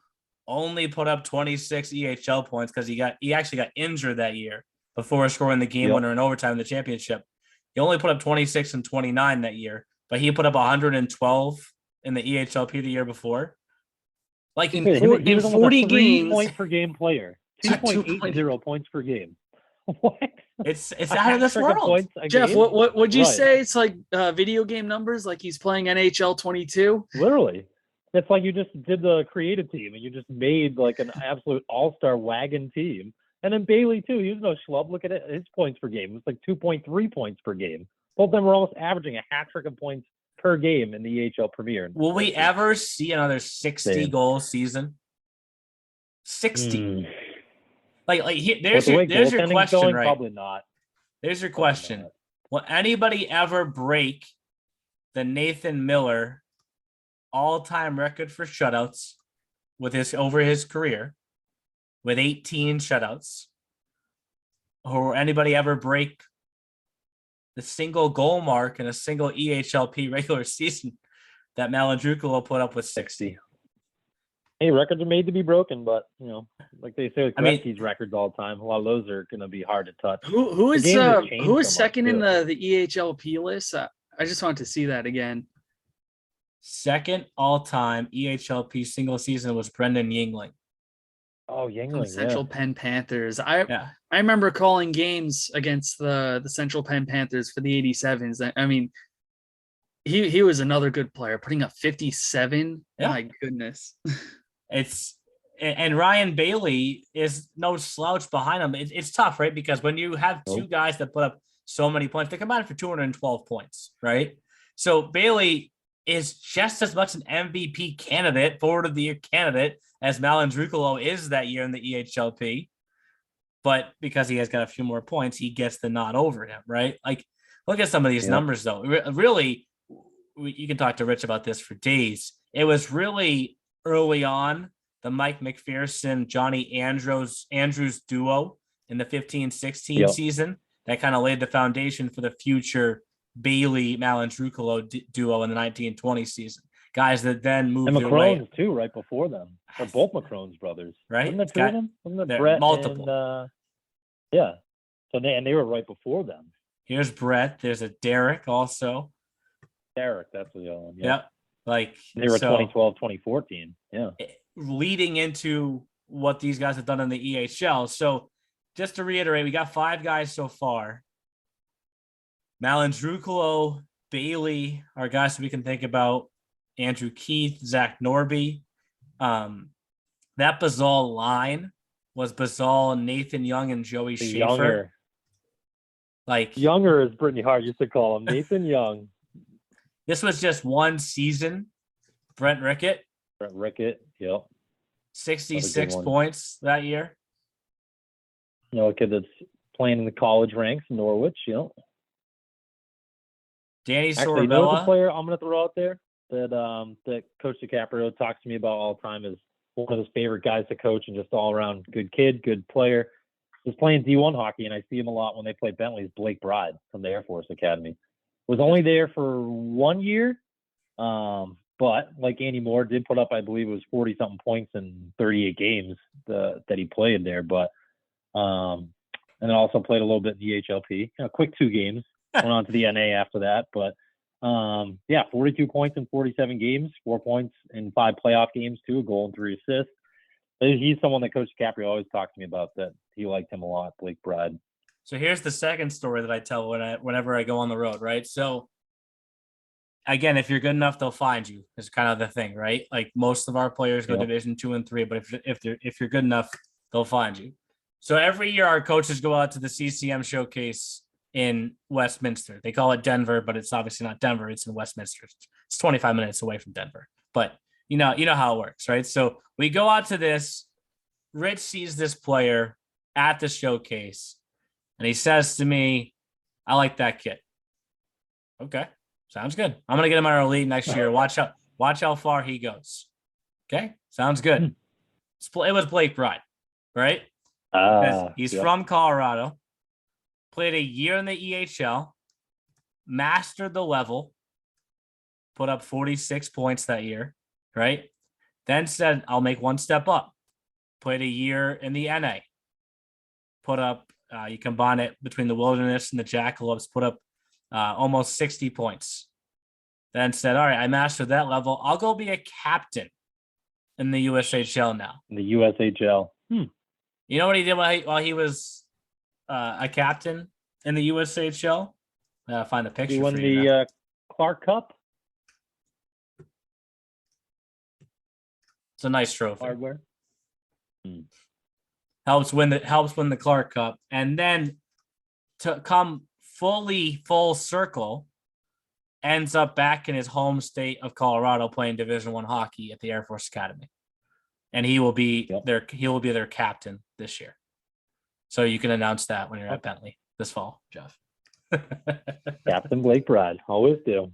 only put up 26 EHL points because he actually got injured that year before scoring the game winner in overtime in the championship. He only put up 26 and 29 that year, but he put up 112 in the EHLP the year before. Like in 40 games, point per game player, 2.80 points per game. What? It's out of this world. Jeff, what would you say? It's like video game numbers, like he's playing NHL 22. Literally, it's like you just did the creative team and you just made like an absolute all-star wagon team. And then Bailey too. He was no schlub. Look at it, his points per game. It's like 2.3 points per game. Both of them were almost averaging a hat trick of points per game in the EHL Premier. Will we ever see another 60-goal season? 60. There's your question, going, right? Probably not. There's your question. Will anybody ever break the Nathan Miller all-time record for shutouts over his career with 18 shutouts? Or anybody ever break the single goal mark in a single EHLP regular season that Malin Drukalo put up with 60? Hey, records are made to be broken, but like they say with Gretzky's records all the time, a lot of those are going to be hard to touch. Who is second in the EHLP list? I just wanted to see that again. Second all-time EHLP single season was Brendan Yingling. Oh, Yingling, Central Penn Panthers. I remember calling games against the Central Penn Panthers for the 87s. I mean, he was another good player, putting up 57. Yeah. My goodness. And Ryan Bailey is no slouch behind him. It's tough, right? Because when you have two guys that put up so many points, they combined for 212 points, right? So Bailey is just as much an MVP candidate, forward of the year candidate, as Malin Drukalo is that year in the EHLP. But because he has got a few more points, he gets the nod over him, right? Like, look at some of these numbers, though. Really, you can talk to Rich about this for days. It was really early on, the Mike Mcpherson, Johnny Andrews duo in the 15-16 season that kind of laid the foundation for the future Bailey Malin Drukalo duo in the 19-20 season. Guys that then moved their way. And McCrone's too, right before them. They're both McCrone's brothers, right? Wasn't there two of them? Wasn't there Brett multiple? And, So they were right before them. Here's Brett. There's a Derek also. Derek, that's the other one. Yep. Like they were 2012, 2014. Yeah. Leading into what these guys have done in the EHL. So just to reiterate, we got 5 guys so far. Malin Drukalo, Bailey are guys that we can think about. Andrew Keith, Zach Norby. That Brazal line was Brazal, Nathan Young, and Joey Schaefer. Younger is Brittany Hart used to call him. Nathan Young. This was just one season. Brent Rickett, yep. 66 points that year. A kid that's playing in the college ranks, Norwich, Danny Actually, Sorabella. The player I'm going to throw out there that Coach DeCaprio talks to me about all the time is one of his favorite guys to coach and just all around good kid, good player. He's playing D1 hockey, and I see him a lot when they play Bentley's Blake Bride from the Air Force Academy. Was only there for 1 year, but like Andy Moore did put up, I believe it was 40-something points in 38 games that he played there. But and then also played a little bit in the EHLP. Quick 2 games. Went on to the NA after that. But 42 points in 47 games, 4 points in 5 playoff games too, a goal and 3 assists. He's someone that Coach DeCaprio always talked to me about, that he liked him a lot, Blake Bride. So here's the second story that I tell whenever I go on the road, right? So again, if you're good enough, they'll find you. Is kind of the thing, right? Like most of our players go Division 2 and 3, but if you're good enough, they'll find you. So every year our coaches go out to the CCM showcase in Westminster. They call it Denver, but it's obviously not Denver. It's in Westminster. It's 25 minutes away from Denver, but you know how it works, right? So we go out to this. Rich sees this player at the showcase, and he says to me, "I like that kid." Okay, sounds good. I'm gonna get him on our league next year. Watch how far he goes. Okay, sounds good. It was Blake Bride, right? He's from Colorado. Played a year in the EHL, mastered the level, put up 46 points that year, right? Then said, I'll make one step up. Played a year in the NA, put up, you combine it between the Wilderness and the Jackalopes, put up almost 60 points. Then said, all right, I mastered that level. I'll go be a captain in the USHL now. In the USHL. You know what he did while he was a captain in the USHL? Find the picture. He won for you the Clark Cup. It's a nice trophy. Hardware. Helps win the Clark Cup, and then to come full circle, ends up back in his home state of Colorado playing Division I hockey at the Air Force Academy, and he will be their captain this year. So you can announce that when you're at Bentley this fall, Jeff. Captain Blake Bride, always do.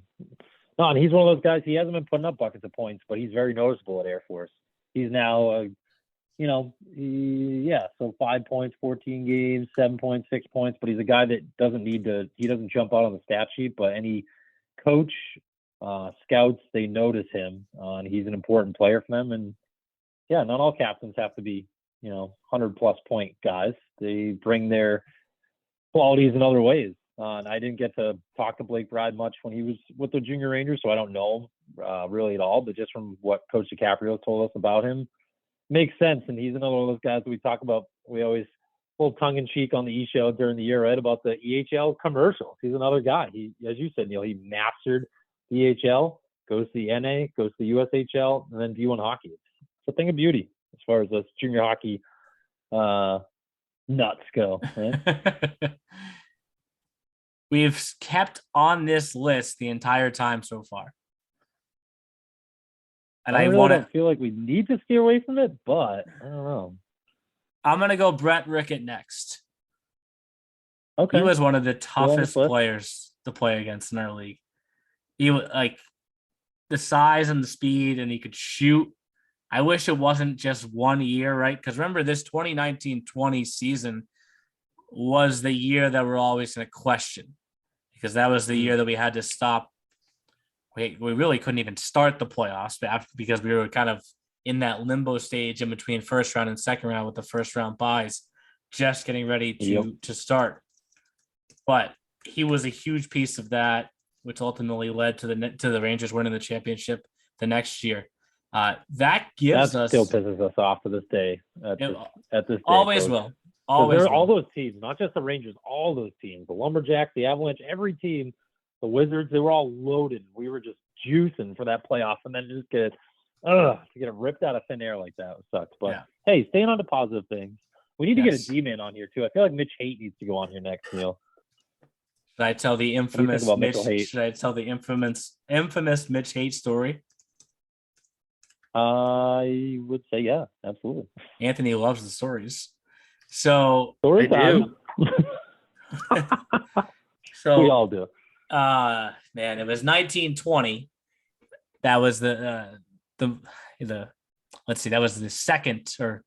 No, and he's one of those guys. He hasn't been putting up buckets of points, but he's very noticeable at Air Force. He's now, so 5 points, 14 games, 7 points, 6 points. But he's a guy that he doesn't jump out on the stat sheet. But any coach, scouts, they notice him, and he's an important player for them. And not all captains have to be 100+ point guys. They bring their qualities in other ways. And I didn't get to talk to Blake Bride much when he was with the Junior Rangers, so I don't know him really at all. But just from what Coach DeCaprio told us about him, makes sense. And he's another one of those guys that we talk about. We always full tongue in cheek on the E show during the year, right, about the EHL commercials. He's another guy. He, as you said, Neil, he mastered the EHL, goes to the NA, goes to the USHL, and then D1 hockey. It's a thing of beauty as far as those junior hockey nuts go. Right? We've kept on this list the entire time so far. And I don't feel like we need to steer away from it, but I don't know. I'm going to go Brett Rickett next. Okay. He was one of the toughest players to play against in our league. He was like the size and the speed, and he could shoot. I wish it wasn't just 1 year, right? Because remember, this 2019-20 season was the year that we're always going to question, because that was the year that we had to stop. We really couldn't even start the playoffs because we were kind of in that limbo stage in between first round and second round with the first round buys, just getting ready to start. But he was a huge piece of that, which ultimately led to the Rangers winning the championship the next year. That gives us still pisses us off to this day. At this day, always will. Always will. All those teams, not just the Rangers, all those teams, the Lumberjacks, the Avalanche, every team, the Wizards, they were all loaded. We were just juicing for that playoff, and then just to get it ripped out of thin air like that sucks. But hey, staying on to positive things. We need to get a D-man on here too. I feel like Mitch Haight needs to go on here next, Neil. Should I tell the infamous infamous Mitch Haight story? I would say yeah, absolutely. Anthony loves the stories. So story time. So we all do. Man, it was 1920. That was the let's see, that was the second, or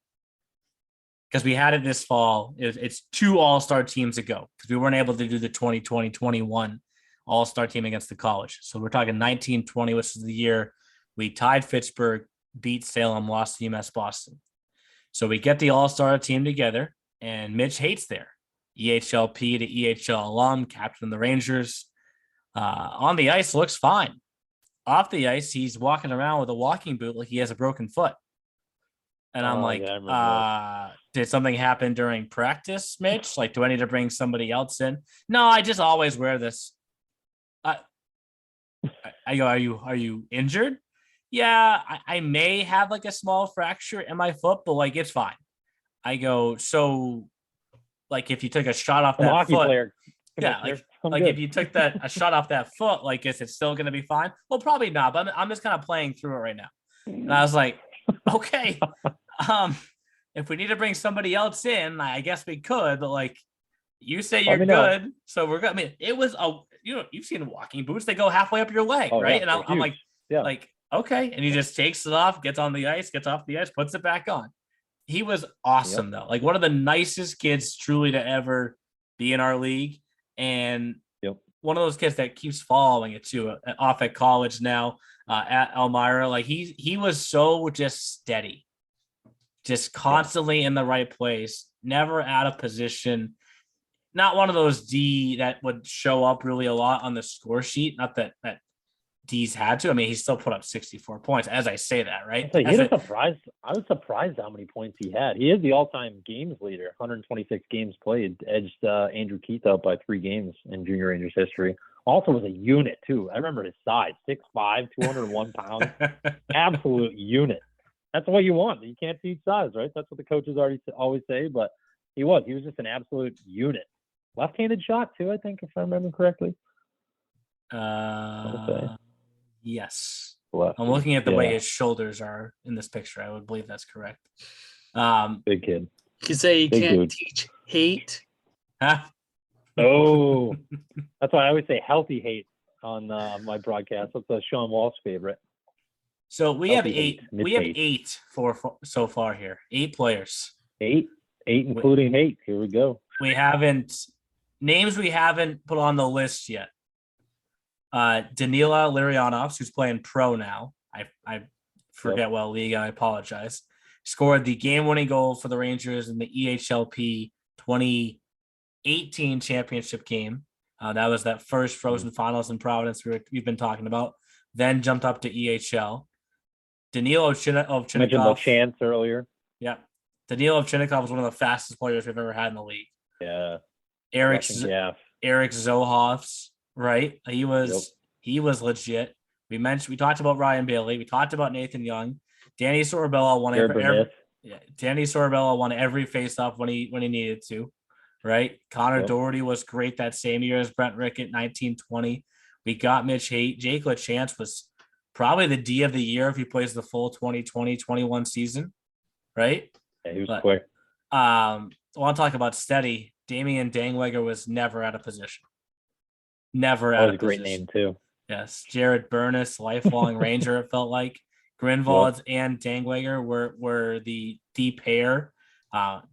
because we had it this fall. It's 2 all-star teams ago because we weren't able to do the 2020-21 all-star team against the college. So we're talking 1920, which is the year We tied Fitchburg, beat Salem, lost to UMass Boston. So we get the all-star team together, and Mitch Hate's there. EHLP to EHL alum, captain of the Rangers. On the ice, looks fine. Off the ice, he's walking around with a walking boot like he has a broken foot. And I'm did something happen during practice, Mitch? Like, do I need to bring somebody else in? No, I just always wear this. I go, are you injured? Yeah, I may have like a small fracture in my foot, but like it's fine. I go, so like if you took a shot off that foot, yeah, like if you took a shot off that foot, like is it still gonna be fine? Well, probably not, but I'm just kind of playing through it right now. And I was like, okay, if we need to bring somebody else in, I guess we could, but like you say you're good, so we're good. I mean, it was you've seen walking boots, they go halfway up your leg, right? Yeah, and I'm like, okay. And he just takes it off, gets on the ice, gets off the ice, puts it back on. He was awesome though. Like one of the nicest kids truly to ever be in our league. And one of those kids that keeps following it too, off at college now, at Elmira. Like he was so just steady, just constantly in the right place, never out of position. Not one of those D that would show up really a lot on the score sheet. Not that D's had to. I mean, he still put up 64 points as I say that, right? I was surprised how many points he had. He is the all-time games leader, 126 games played, edged Andrew Keith out by 3 games in Junior Rangers history. Also was a unit, too. I remember his size, 6'5", 201 pounds. Absolute unit. That's what you want. You can't teach size, right? That's what the coaches always say, but he was just an absolute unit. Left-handed shot, too, I think, if I remember correctly. Yes. Lefty. I'm looking at the way his shoulders are in this picture. I would believe that's correct. Big kid. You say you can't teach hate. Huh? Oh, that's why I always say healthy hate on my broadcast. That's Sean Walsh's favorite. So we healthy have 8. We have 8 for so far here. 8 players. 8 including hate. Here we go. We haven't put on the list yet. Danila Larionovs, who's playing pro now. I forget what league. I apologize. Scored the game-winning goal for the Rangers in the EHLP 2018 championship game. That was that first Frozen Finals in Providence we've been talking about. Then jumped up to EHL. Danilo Ovchinnikov. Mentioned the chance earlier. Yeah. Danilo Ovchinnikov was one of the fastest players we've ever had in the league. Yeah. Eric Zohoffs. Right. He was legit. We talked about Ryan Bailey. We talked about Nathan Young. Danny Sorabella won every faceoff when he needed to. Right. Connor Doherty was great that same year as Brent Rickett, 1920. We got Mitch Haight. Jake LaChance was probably the D of the year if he plays the full 2020-21 season. Right. Yeah, he was quick. I want to talk about steady. Damian Dangweger was never out of position. Never out of position. That was a great name too. Yes, Jared Burness, lifelong Ranger. It felt like Grinwald and Dangweger were the pair.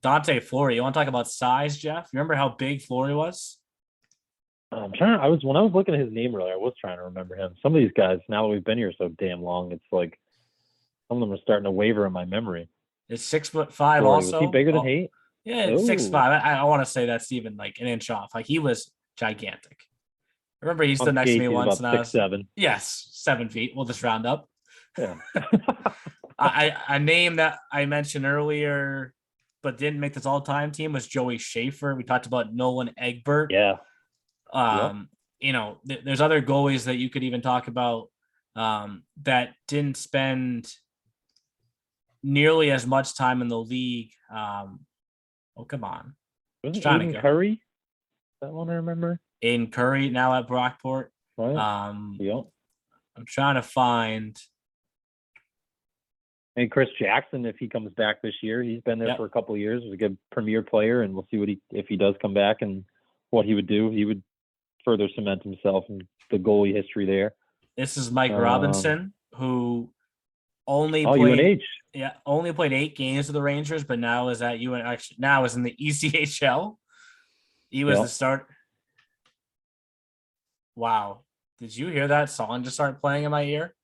Dante Flory. You want to talk about size, Jeff? You remember how big Flory was? When I was looking at his name earlier, I was trying to remember him. Some of these guys, now that we've been here so damn long, it's like some of them are starting to waver in my memory. It's 6'5" Flory, also. Was he bigger than Haight? Yeah, 6'5". I want to say that's even like an inch off. Like he was gigantic. I remember he stood next to me once, and I was 6'7". Yes, 7 feet. We'll just round up. Yeah. A name that I mentioned earlier, but didn't make this all-time team was Joey Schaefer. We talked about Nolan Egbert. Yeah. You know, there's other goalies that you could even talk about that didn't spend nearly as much time in the league. Come on. Was it Aiden Curry? That one I remember. Aiden Curry now at Brockport. Right. I'm trying to find. And Chris Jackson, if he comes back this year, he's been there for a couple of years. He's a good premier player, and we'll see if he does come back and what he would do. He would further cement himself in the goalie history there. This is Mike Robinson, who only played only played 8 games with the Rangers, but now is at now is in the ECHL. He was the start. Wow. Did you hear that song just start playing in my ear?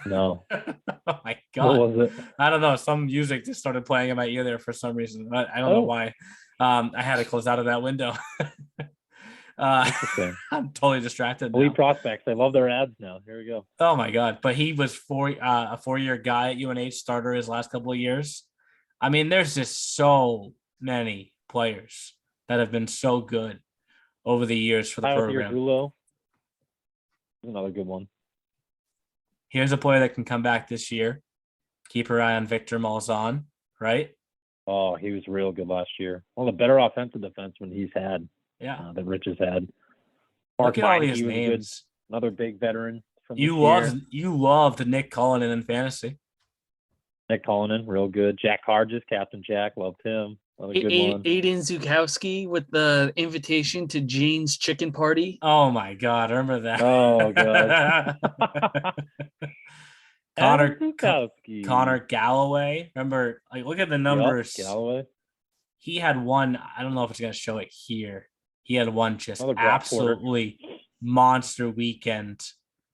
No. Oh my What God. was it? I don't know. Some music just started playing in my ear there for some reason. I don't know why. I had to close out of that window. Interesting. I'm totally distracted now. Elite prospects. I love their ads now. Here we go. Oh my God. But he was a 4-year guy at UNH, starter his last couple of years. I mean, there's just so many players that have been so good over the years for the program. Is another good one. Here's a player that can come back this year. Keep your eye on Victor Malzahn, right? Oh, he was real good last year. One of the better offensive defensemen he's had. Yeah. That Rich has had. Look at all these names. Another big veteran from you loved Nick Cullinan in fantasy. Nick Cullinan, real good. Jack Hargis, Captain Jack, loved him. Another good one. Aiden Zukowski with the invitation to Jane's Chicken Party. Oh my God, I remember that. Oh God. Connor Galloway. Remember, like, look at the numbers. Yep, Galloway. He had one. I don't know if it's going to show it here. He had one just absolutely monster weekend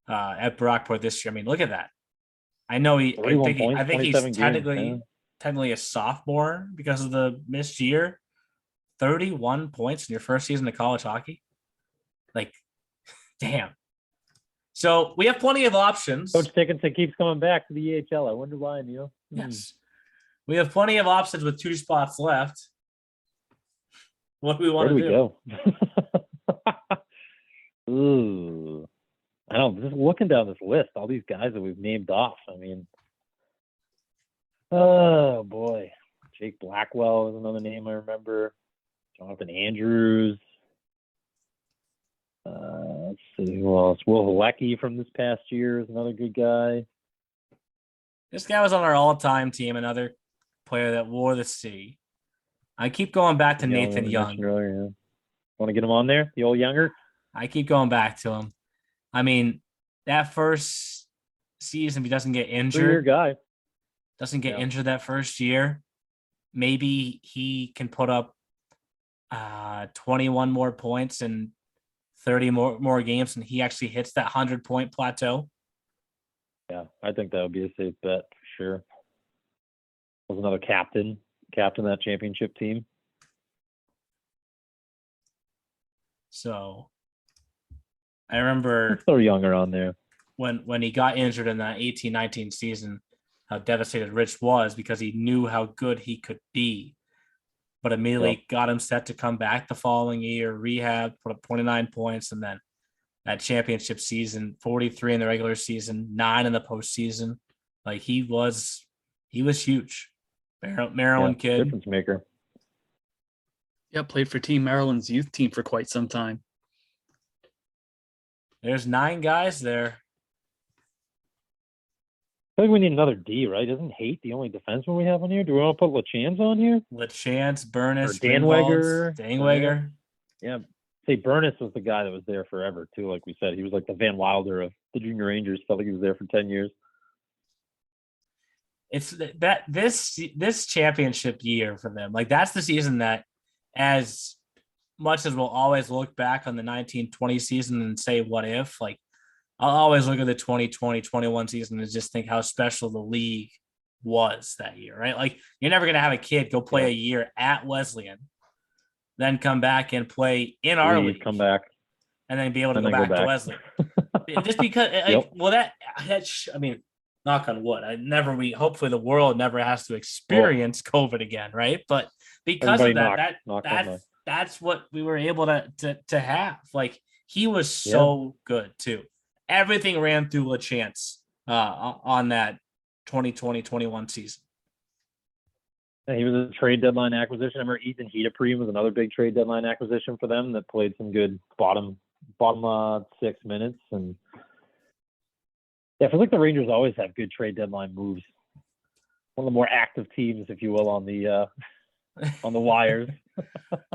at Brockport this year. I mean, look at that. I know I think he's technically a sophomore because of the missed year. 31 points in your first season of college hockey. Like, damn. So we have plenty of options. Coach Dickinson keeps coming back to the EHL. I wonder why, Neil. Yes. We have plenty of options with 2 spots left. What do we want to do? Go? Ooh. I don't know. Just looking down this list, all these guys that we've named off. I mean, oh boy. Jake Blackwell is another name I remember. Jonathan Andrews. Let's see who else. Will Halecki from this past year is another good guy. This guy was on our all-time team, another player that wore the C. I keep going back to Nathan Young. Earlier, yeah. Want to get him on there? The old Younger? I keep going back to him. I mean, that first season, if he doesn't get injured, injured that first year, maybe he can put up 21 more points and 30 more games, and he actually hits that 100-point plateau. Yeah, I think that would be a safe bet for sure. Was another captain of that championship team. So I remember throw Younger on there. When he got injured in that 18-19 season, how devastated Rich was because he knew how good he could be. But immediately got him set to come back the following year, rehab, put up 29 points, and then that championship season, 43 in the regular season, 9 in the postseason. Like he was huge. Maryland kid. Difference maker. Yeah, played for Team Maryland's youth team for quite some time. There's 9 guys there. I think we need another D, right? Isn't Haight the only defenseman we have on here? Do we want to put LaChance on here? LaChance, Burness, Danweger. Yeah. Say Burness was the guy that was there forever too. Like we said, he was like the Van Wilder of the Junior Rangers. Felt like he was there for 10 years. It's that this championship year for them, like that's the season that, as much as we'll always look back on the 1920 season and say what if, like I'll always look at the 2020-21 season and just think how special the league was that year, right? Like you're never going to have a kid go play a year at Wesleyan, then come back and play in our league, come back, and then be able to go back to Wesleyan. Just because, I mean, knock on wood. Hopefully the world never has to experience COVID again, right? But because of that, that's what we were able to have. Like he was so good too. Everything ran through LaChance on that 2020-21 season. Yeah, he was a trade deadline acquisition. I remember Ethan Hedepree was another big trade deadline acquisition for them that played some good bottom 6 minutes. And yeah, I feel like the Rangers always have good trade deadline moves. One of the more active teams, if you will, on the wires.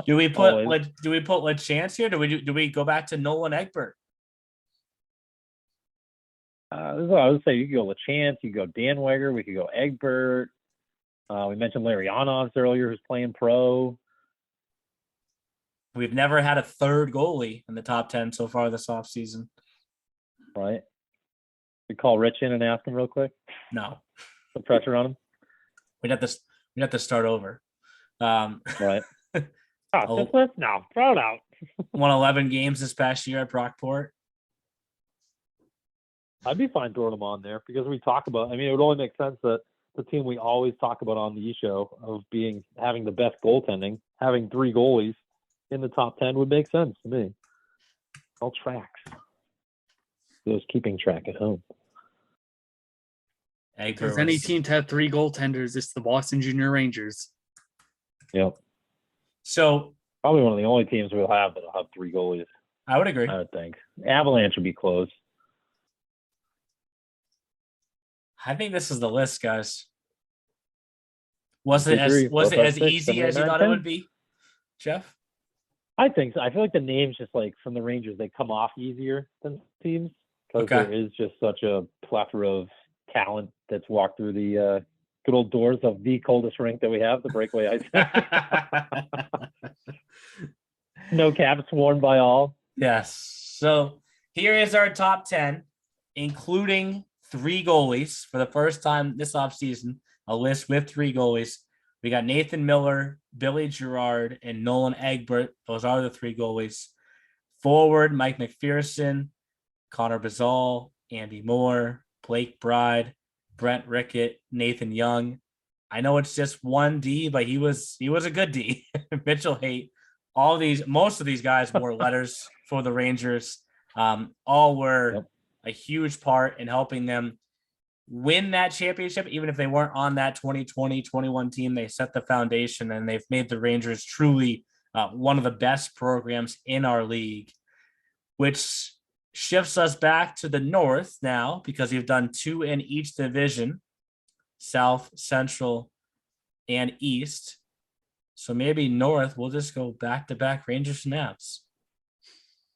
Do we put LaChance here? Do we go back to Nolan Egbert? I would say you could go LaChance, you could go Danweger, we could go Egbert. We mentioned Larry Onoffs earlier, who's playing pro. We've never had a third goalie in the top 10 so far this offseason. Right. We call Rich in and ask him real quick. No, Put pressure on him. we'd have to start over. Right. No, throw it out. Won 11 games this past year at Brockport. I'd be fine throwing him on there because we talk about. I mean, it would only make sense that the team we always talk about on the E show of having the best goaltending, having 3 goalies in the top 10 would make sense to me. All tracks. Those keeping track at home. If there's any team to have 3 goaltenders, it's the Boston Junior Rangers. Yep. So probably one of the only teams we'll have that'll have 3 goalies. I would agree. I would think Avalanche would be close. I think this is the list, guys. Was it as easy as you thought it would be, Jeff? I think so. I feel like the names just like from the Rangers, they come off easier than teams because there is just such a plethora of talent that's walked through the good old doors of the coldest rink that we have, the Breakaway Ice. No caps worn by all. Yes. So here is our top 10, including 3 goalies for the first time this offseason, a list with 3 goalies. We got Nathan Miller, Billy Gerard, and Nolan Egbert. Those are the 3 goalies. Forward, Mike Mcpherson, Connor Brazal, Andy Moore, Blake Bride, Brent Rickett, Nathan Young. I know it's just 1 D, but he was a good D. Mitchell Haight. Most of these guys wore letters for the Rangers. All were a huge part in helping them win that championship. Even if they weren't on that 2020-21 team, they set the foundation and they've made the Rangers truly one of the best programs in our league, which shifts us back to the North now because we've done 2 in each division, South, Central, and East. So maybe North, we'll just go back-to-back Rangers and Avs.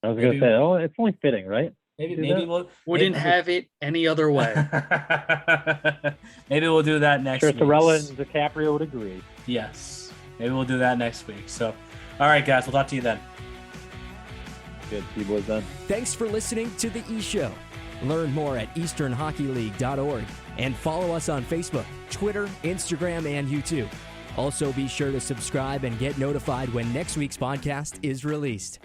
I was going to say, it's only fitting, right? Maybe wouldn't have it any other way. Maybe we'll do that next week. Sure, Sorella and DeCaprio would agree. Yes. Maybe we'll do that next week. So, all right, guys, we'll talk to you then. Good. See you boys then. Thanks for listening to The E Show. Learn more at easternhockeyleague.org and follow us on Facebook, Twitter, Instagram, and YouTube. Also, be sure to subscribe and get notified when next week's podcast is released.